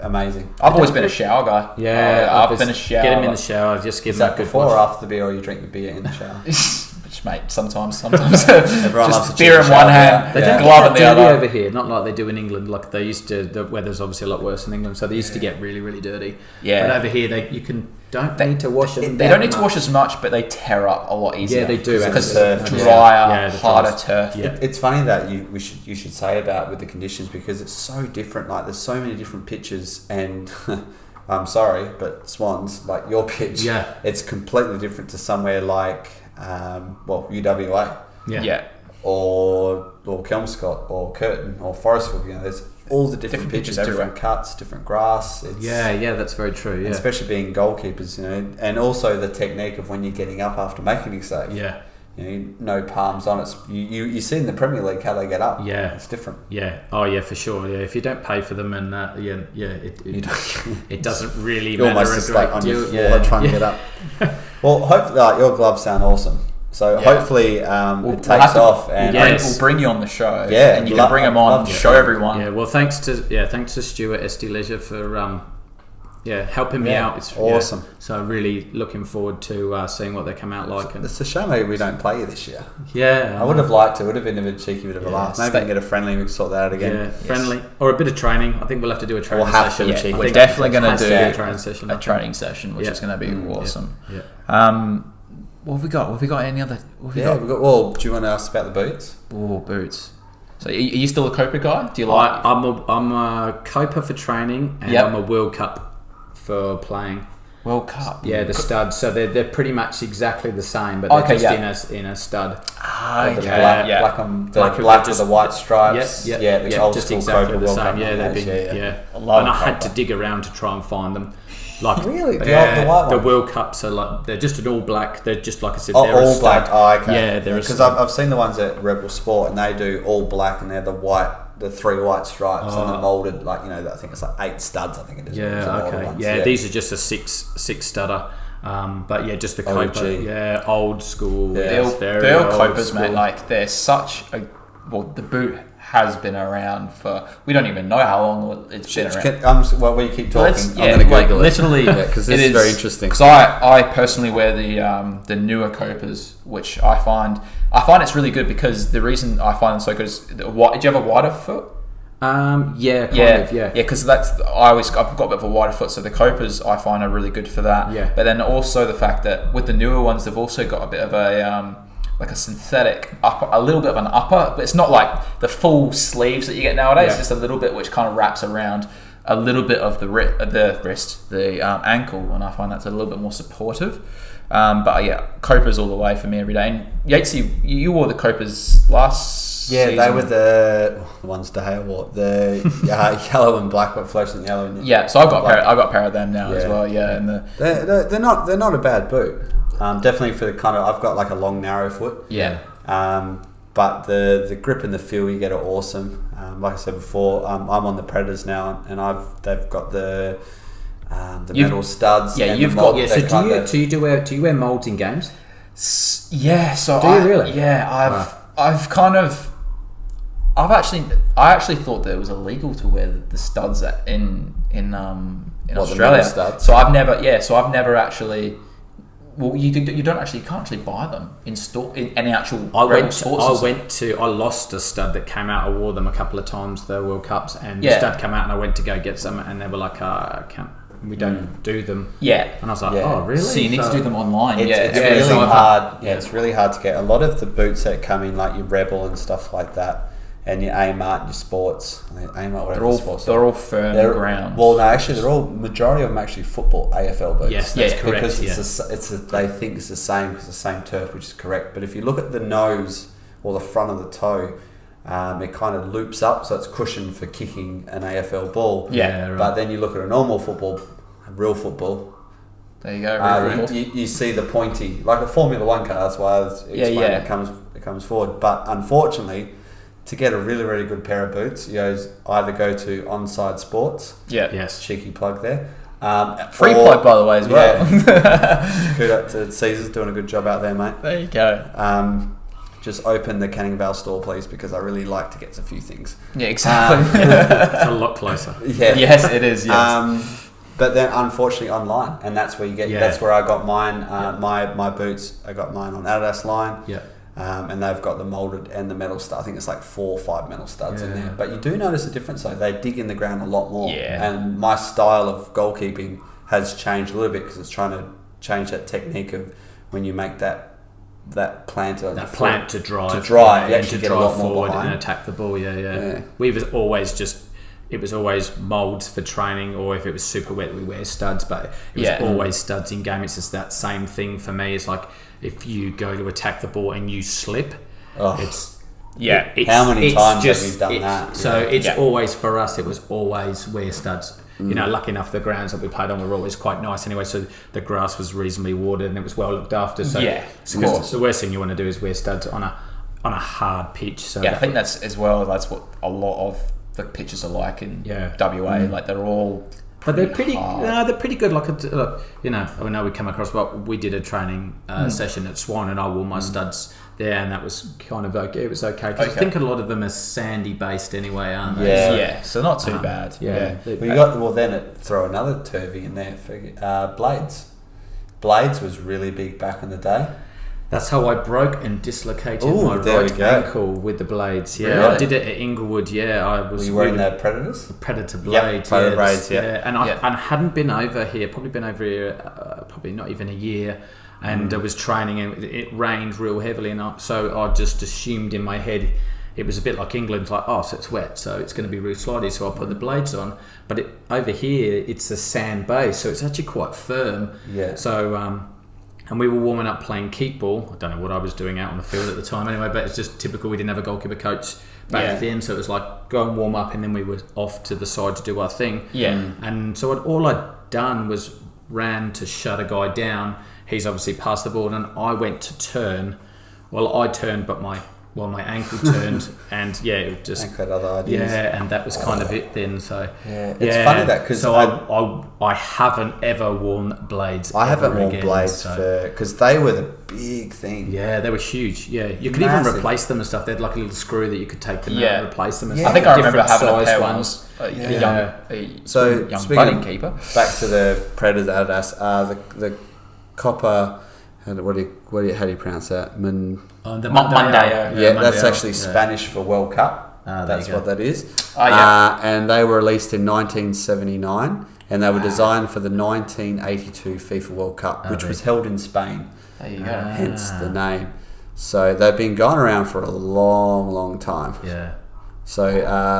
A: amazing.
B: I've always been a shower guy. I've been a shower.
C: Get him in the shower. Just give him a good
A: before
C: wash.
A: or after the beer, or you drink the beer in the shower.
B: Which, mate, sometimes.
A: Everyone loves
B: just
A: a
B: beer in
A: cheeky
B: one
A: shower,
B: hand,
C: They don't
B: glove in
C: get
B: the
C: dirty
B: other.
C: over here, not like they do in England. Like they used to. The weather's obviously a lot worse in England, so they used to get really, really dirty. But over here, don't need to wash them.
B: They don't need to wash as much, but they tear up a lot easier.
C: Yeah, they do.
B: Because
A: turf.
B: drier, harder turf.
A: It's funny that you should say about with the conditions, because it's so different. Like there's so many different pitches, and I'm sorry, but Swans, like your pitch, it's completely different to somewhere like UWA, or Kelmscott or Curtin or Forestville. There's all the different pitches, different cuts, different grass.
C: That's very true.
A: And especially being goalkeepers, and also the technique of when you're getting up after making a save. no palms on. It's you see in the Premier League how they get up.
C: Yeah,
A: it's different.
C: Yeah, oh yeah, for sure. Yeah, if you don't pay for them, and it doesn't really
A: You're
C: matter.
A: almost just like on your floor trying to get up.
C: Well,
A: hopefully your gloves sound awesome. So hopefully it takes off, and
B: we'll bring you on the show.
A: Yeah,
B: and you can bring them on, show everyone.
C: Yeah, well, thanks to Stuart SD Leisure for helping me out. It's
A: awesome.
C: So really looking forward to seeing what they come out like. And
A: it's a shame maybe we don't play you this year.
C: Yeah,
A: I would have liked to. It would have been a bit cheeky, bit of a laugh. Maybe we can get a friendly. We can sort that out again.
C: Yeah, friendly or a bit of training. I think we'll have to do a training session.
B: We're definitely going to do
C: a
B: training session, which is going to be awesome.
C: Yeah.
B: What have we got? Have we got any other?
A: We've got. Well, do you want to ask about the boots?
B: Oh, boots. So, are you still a Copa guy? Do you like?
C: I'm a Copa for training, and I'm a World Cup for playing.
B: World Cup.
C: Yeah, the studs. So they're pretty much exactly the same, but they're just in a stud.
A: Black with the white stripes. The old
C: just
A: school
C: exactly
A: Copa
C: the
A: World
C: same.
A: Cup.
C: And I had to dig around to try and find them. Like
A: really, the white ones?
C: The World Cups are they're just an all black. They're just like I said.
A: They're all black. Oh, okay.
C: Yeah, they're
A: because I've seen the ones at Rebel Sport, and they do all black, and they're the 3 white stripes, and they're molded I think it's like 8 studs. I think it is.
C: Yeah. Okay. Yeah, these are just a six studder. But yeah, just the Copa. Yeah, old school.
B: Yeah. The old Copas, mate. Like they're such a the boot has been around for we don't even know how long it's been around.
A: When you keep talking, I'm
B: going
A: to Google
B: literally,
A: because this is very interesting.
B: Because I personally wear the newer Copas, which I find it's really good because the reason I find them so good is do you have a wider foot?
C: Yeah.
B: Because I've got a bit of a wider foot, so the Copas I find are really good for that.
C: Yeah.
B: But then also the fact that with the newer ones, they've also got a bit of a like a synthetic upper, a little bit of an upper, but it's not like the full sleeves that you get nowadays. It's just a little bit which kind of wraps around a little bit of the wrist, the ankle, and I find that's a little bit more supportive. But yeah, Copas all the way for me every day. And Yatesy, you wore the Copas last season.
A: They were the ones De Gea wore, the yellow and black, what fluorescent yellow. And
B: so I got a pair of them now as well. Yeah, and
A: they're not a bad boot. Definitely for the kind of I've got like a long narrow foot.
B: Yeah.
A: But the grip and the feel you get are awesome. Like I said before, I'm on the Predators now, and they've got the metal studs.
B: Yeah, you've got.
C: Yeah, so do you wear molds in games?
B: Yeah. So
C: do you really?
B: Yeah, I've kind of. I actually thought that it was illegal to wear the studs in Australia. So I've never actually. Well, you can't actually buy them in store in any actual.
C: I lost a stud that came out. I wore them a couple of times the World Cups, and the stud came out, and I went to go get some, and they were like, we don't do them.
B: Yeah,
C: and I was like, oh really?
B: So you need to do them online.
A: It's really hard. Yeah, it's really hard to get. A lot of the boots that come in, like your Rebel and stuff like that, and your Amart, your Sports,
B: they're all firm ground.
A: Well, no, actually, majority of them actually football AFL boots.
C: Yes, that's correct.
A: Because they think it's the same because the same turf, which is correct. But if you look at the nose or the front of the toe, it kind of loops up, so it's cushioned for kicking an AFL ball.
B: Yeah, right.
A: But then you look at a normal football, real football.
B: There you go.
A: You see the pointy, like a Formula 1 car. That's why it comes forward. But unfortunately, to get a really, really good pair of boots, you either go to Onside Sports.
B: Yeah.
C: Yes.
A: Cheeky plug there.
B: Free plug, by the way, as well.
A: Kudos to Caesar's doing a good job out there, mate.
B: There you go.
A: Just open the Canning Vale store, please, because I really like to get a few things.
B: Yeah, exactly.
C: It's a lot closer.
A: Yeah.
B: Yes, it is. Yes.
A: But then, unfortunately, online, and that's where you get. Yeah. That's where I got mine. My boots. I got mine on Adidas line.
C: Yeah.
A: And they've got the molded and the metal stud. I think it's like 4 or 5 metal studs in there. But you do notice a difference, though. They dig in the ground a lot more.
B: Yeah.
A: And my style of goalkeeping has changed a little bit because it's trying to change that technique of when you make that plant to drive. You actually get a lot more
C: forward
A: behind
C: and attack the ball. Yeah. It was always molds for training, or if it was super wet, we wear studs. But it was always studs in game. It's just that same thing for me. It's like if you go to attack the ball and you slip,
A: how
C: many
A: times have you done that?
C: So it's always for us. It was always wear studs. You know, lucky enough, the grounds that we played on were always quite nice anyway, so the grass was reasonably watered and it was well looked after. So because the worst thing you want to do is wear studs on a hard pitch. So
B: I think that's as well. That's what a lot of the pitches are like in WA. Like they're all.
C: But they're pretty. No, they're pretty good. Like you know, I know we come across. But we did a training session at Swan, and I wore my studs there, and that was kind of okay. It was okay because I think a lot of them are sandy based anyway, aren't they?
B: Yeah. So not too bad.
A: Throw another turvy in there for blades. Blades was really big back in the day.
C: That's how I broke and dislocated my right ankle with the blades. Yeah, really? I did it at Inglewood. Yeah, I was.
A: Were you wearing the Predators?
C: Predator blades.
A: Predator blades. Yeah.
C: And I hadn't been over here. Probably been over here. Probably not even a year. And I was training, and it rained real heavily, and so I just assumed in my head it was a bit like England, like so it's wet, so it's going to be real slidey. So I put the blades on, but over here it's a sand base, so it's actually quite firm.
A: Yeah.
C: So. And we were warming up playing keep ball. I don't know what I was doing out on the field at the time anyway, but it's just typical. We didn't have a goalkeeper coach back then, so it was like go and warm up and then we were off to the side to do our thing.
B: Yeah.
C: And so all I'd done was ran to shut a guy down. He's obviously passed the ball and I went to turn. Well, I turned, but my ankle turned, and it just
A: had other ideas.
C: Yeah, and that was kind of it then. So
A: it's funny that because
C: I haven't ever worn blades.
A: I haven't worn blades because they were the big thing.
C: Yeah, they were huge. Yeah, you could even replace them and stuff. They had like a little screw that you could take them out and replace them. And stuff.
B: I think I remember having a pair ones.
A: So
B: young
A: speaking
B: keeper.
A: Back to the Predators Adidas, the copper. How do you pronounce that?
B: Mondeo.
A: Yeah, that's actually Spanish for World Cup. That's what that is. And they were released in 1979, and they were designed for the 1982 FIFA World Cup, which was held in Spain.
B: There you go.
A: Hence the name. So they've been going around for a long, long time.
C: Yeah.
A: So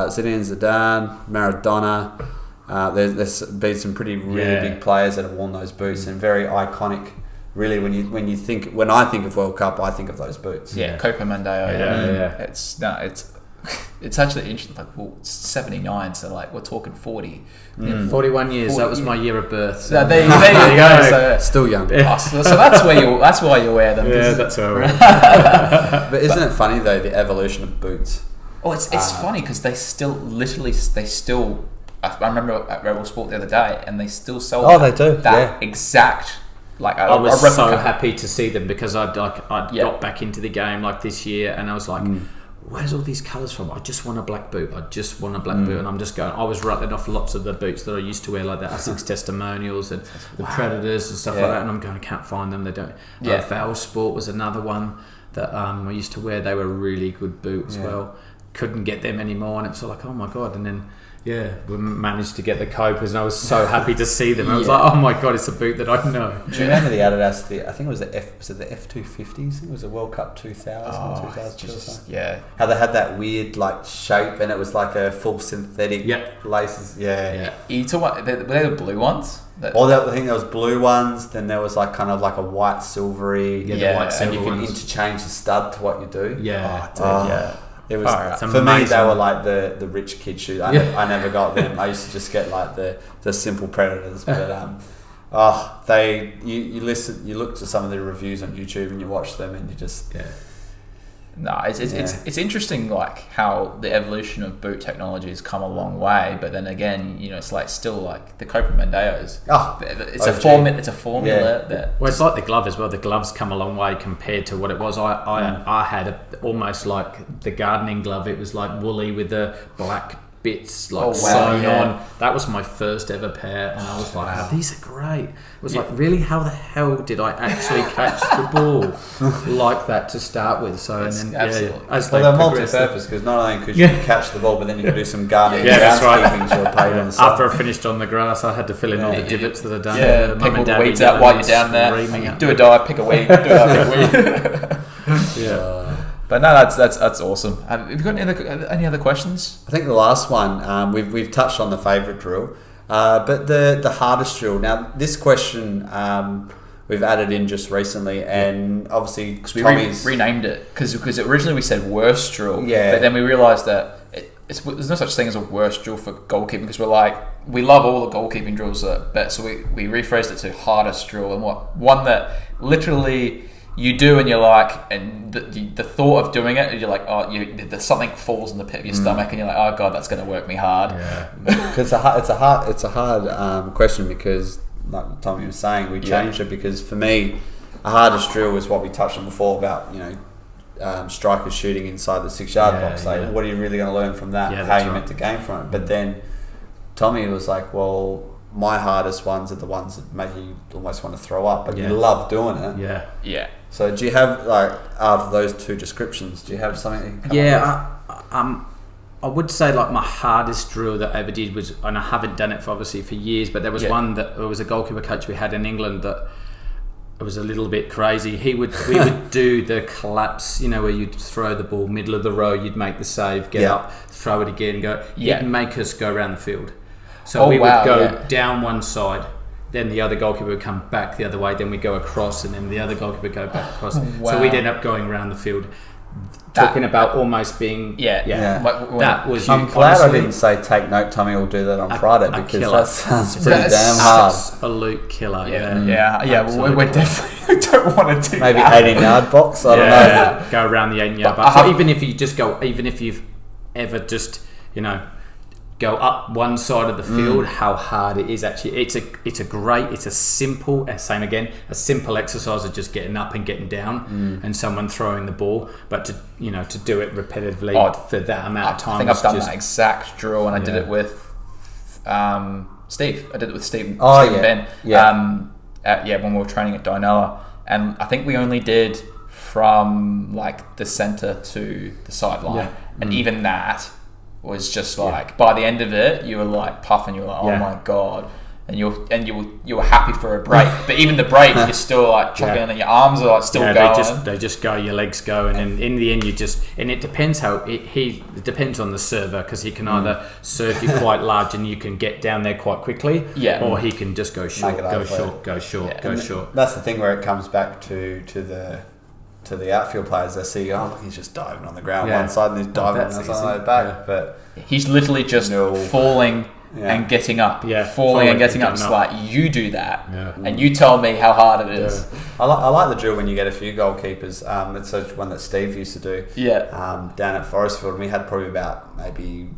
A: Zinedine Zidane, Maradona. There's been some really big players that have worn those boots and very iconic. Really, when I think of World Cup, I think of those boots.
B: Yeah, Copa Mondeo. It's actually interesting. Like, it's 79, so like we're talking 40.
C: 41 years. That was my year of birth.
B: So there you go. So,
A: still young.
B: So that's why you wear them.
C: Yeah, that's how.
A: But isn't it funny though, the evolution of boots?
B: Oh, it's funny because they still. I remember at Rebel Sport the other day, and they still sell.
A: They do.
B: That exact. Like
C: I was so happy to see them because I'd got back into the game like this year, and I was like, where's all these colours from? I just want a black boot. And I'm just going. I was rattling off lots of the boots that I used to wear, like the Essex Testimonials and the Predators and stuff like that, and I'm going, I can't find them. They don't. Foul Sport was another one that I used to wear. They were a really good boot as well. Couldn't get them anymore, and it's like, oh my god, and then. Yeah, we managed to get the Copers, and I was so happy to see them. I was like, "Oh my god, it's a boot that I know."
A: Do you remember the Adidas? I think it was the F250s. It was a World Cup 2000, 2002 or something.
B: Yeah,
A: how they had that weird like shape, and it was like a full synthetic laces. Yeah.
B: You talk about were they the blue ones?
A: I think there was blue ones. Then there was like kind of like a white silvery.
C: The white silver
A: and you
C: ones.
A: can interchange the stud to what you do.
C: Yeah.
A: It was for me. They were like the rich kid shoes. I never got them. I used to just get like the simple Predators. But you listen, you look to some of the reviews on YouTube and you watch them and you just
B: No, it's interesting, like how the evolution of boot technology has come a long way, but then again, it's like still like the Copa Mondeos. It's a formula that.
C: Well, it's like the glove as well. The gloves come a long way compared to what it was. I had almost like the gardening glove. It was like woolly with the black bits sewn on. That was my first ever pair, and I was like, "Oh, these are great." It was like, really, how the hell did I actually catch the ball like that to start with? So and then
A: they're multi-purpose because not only could you catch the ball, but then you could do some gardening.
C: That's right.
A: After
C: I finished on the grass, I had to fill in all the divots that I'd done.
B: Pick all the weeds out while you're down there. Do a dive, pick a weed. But no, that's awesome. Have you got any other questions?
A: I think the last one we've touched on the favourite drill, but the hardest drill. Now this question we've added in just recently, and obviously
B: we renamed it because originally we said worst drill, but then we realised that there's no such thing as a worse drill for goalkeeping, because we love all the goalkeeping drills, but so we rephrased it to hardest drill, and one that literally you do and you're like, and the thought of doing it, you're like, there's something falls in the pit of your stomach, and you're like, oh god, that's going to work me hard.
A: Yeah, because it's a hard question, because like Tommy was saying, we changed it, because for me, a hardest drill is what we touched on before about strikers shooting inside the 6-yard box. Like, what are you really going to learn from that? How are you meant to gain from it? But then Tommy was like, well, my hardest ones are the ones that make you almost want to throw up, but you love doing it.
B: Yeah.
A: So do you have, like, out of those two descriptions, do you have something that you can come up with?
C: I would say like my hardest drill that I ever did was, and I haven't done it for years, but there was one that there was a goalkeeper coach we had in England that it was a little bit crazy. We would do the collapse, where you'd throw the ball middle of the row, you'd make the save, get up, throw it again, go. He'd make us go around the field. So we would go down one side, then the other goalkeeper would come back the other way, then we'd go across, and then the other goalkeeper would go back across. So we'd end up going around the field. Talking about almost being that was.
A: I'm glad I didn't say take note. Tommy will do that on Friday, because that sounds pretty damn hard.
C: Absolute killer.
B: Well, we definitely don't want to do
A: maybe
B: that.
A: 18-yard box. I don't know.
C: Go around the 18-yard box. So even if you've ever just go up one side of the field, how hard it is actually. It's a simple exercise of just getting up and getting down and someone throwing the ball, but to do it repetitively for that amount of time.
B: I think I've done that exact drill, and I did it with Steve. I did it with Steve. Ben. When we were training at Dinella, and I think we only did from like the centre to the sideline, and even that was just like, by the end of it, you were like puffing, you were like, oh my god, and you were happy for a break, but even the break, you're still like chugging, and your arms are like still going.
C: They just go, your legs go, and then in the end and it depends it depends on the server, because he can either serve you quite large and you can get down there quite quickly, or he can just go short, go short.
A: That's the thing where it comes back to the outfield players. They see, look, he's just diving on the ground one side, and he's diving on the other back. But
B: he's literally just falling and getting up, falling and getting up. It's like, you do that, and you tell me how hard it is.
A: I like the drill when you get a few goalkeepers. It's one that Steve used to do. Down at Forestfield, and we had probably about maybe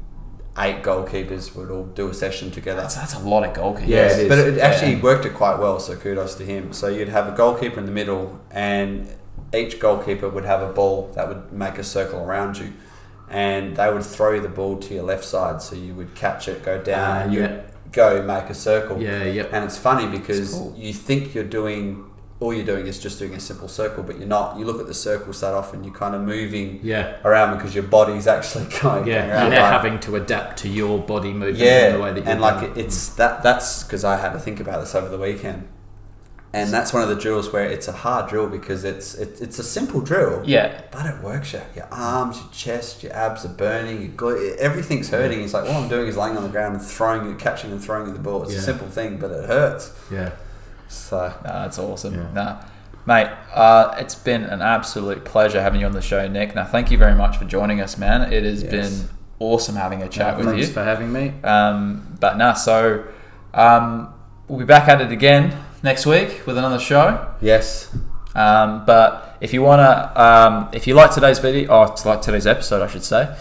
A: 8 goalkeepers would all do a session together.
B: That's a lot of goalkeepers.
A: Yeah, it is. But it actually worked it quite well, so kudos to him. So you'd have a goalkeeper in the middle, and each goalkeeper would have a ball that would make a circle around you, and they would throw the ball to your left side, so you would catch it, go down, and you'd go make a circle. And it's funny because you think all you're doing is just doing a simple circle, but you're not. You look at the circle start off, and you're kind of moving around, because your body's actually going around.
C: And they're having to adapt to your body movement in the way that you're
A: that's because I had to think about this over the weekend. And that's one of the drills where it's a hard drill, because it's a simple drill, but it works you. Your arms, your chest, your abs are burning, everything's hurting. It's like, all I'm doing is laying on the ground and catching and throwing the ball. It's a simple thing, but it hurts. So
B: that's awesome. Mate, it's been an absolute pleasure having you on the show, Nick. Now, thank you very much for joining us, man. It has been awesome having a chat with you.
C: Thanks for having me.
B: We'll be back at it again next week with another show.
A: Yes.
B: But if you wanna, if you like today's today's episode, I should say,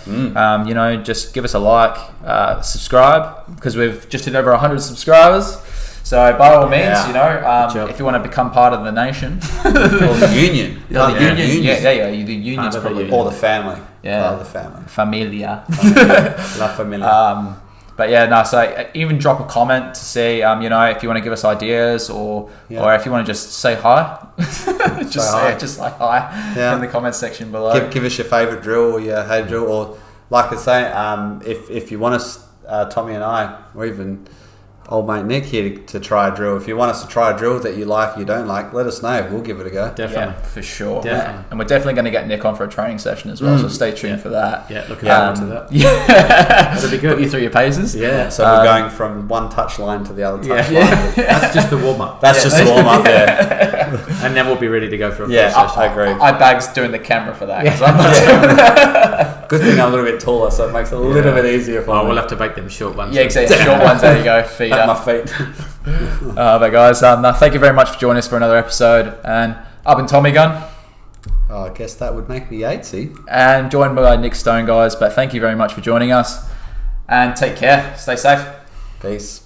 B: just give us a like, subscribe, because we've just hit over 100 subscribers. So by all means, if you want to become part of the nation
A: or the union,
B: the union's probably,
A: or the family, part of the family,
B: familia,
A: la familia.
B: So even drop a comment to see, if you want to give us ideas, or if you want to just say hi, just say hi in the comment section below.
A: Give us your favourite drill, or your hey drill, or like I say, if you want us, Tommy and I, or even old mate Nick here to try a drill. If you want us to try a drill that you like, you don't like, let us know. We'll give it a go.
C: Definitely.
B: Yeah, for sure.
C: Definitely.
B: And we're definitely going to get Nick on for a training session as well, so stay tuned for that.
C: Yeah, looking forward to that.
B: That'll be good. Put you through your paces.
A: Yeah. So we're going from one touch line to the other touch line.
C: That's just the warm-up.
A: That's just the warm-up,
C: And then we'll be ready to go for a full
A: Yeah,
C: session.
A: I agree.
B: I bag's doing the camera for that. 'Cause I'm not doing that.
A: Good thing I'm a little bit taller, so it makes it a little bit easier for me.
C: We'll have to make them short ones.
B: Yeah, exactly. Short ones. There you go. Feet
A: At my
B: up.
A: feet.
B: But guys, thank you very much for joining us for another episode. And I've been Tommy Gun.
A: Oh, I guess that would make me Yatesy.
B: And joined by Nick Stone, guys. But thank you very much for joining us. And take care. Stay safe.
A: Peace.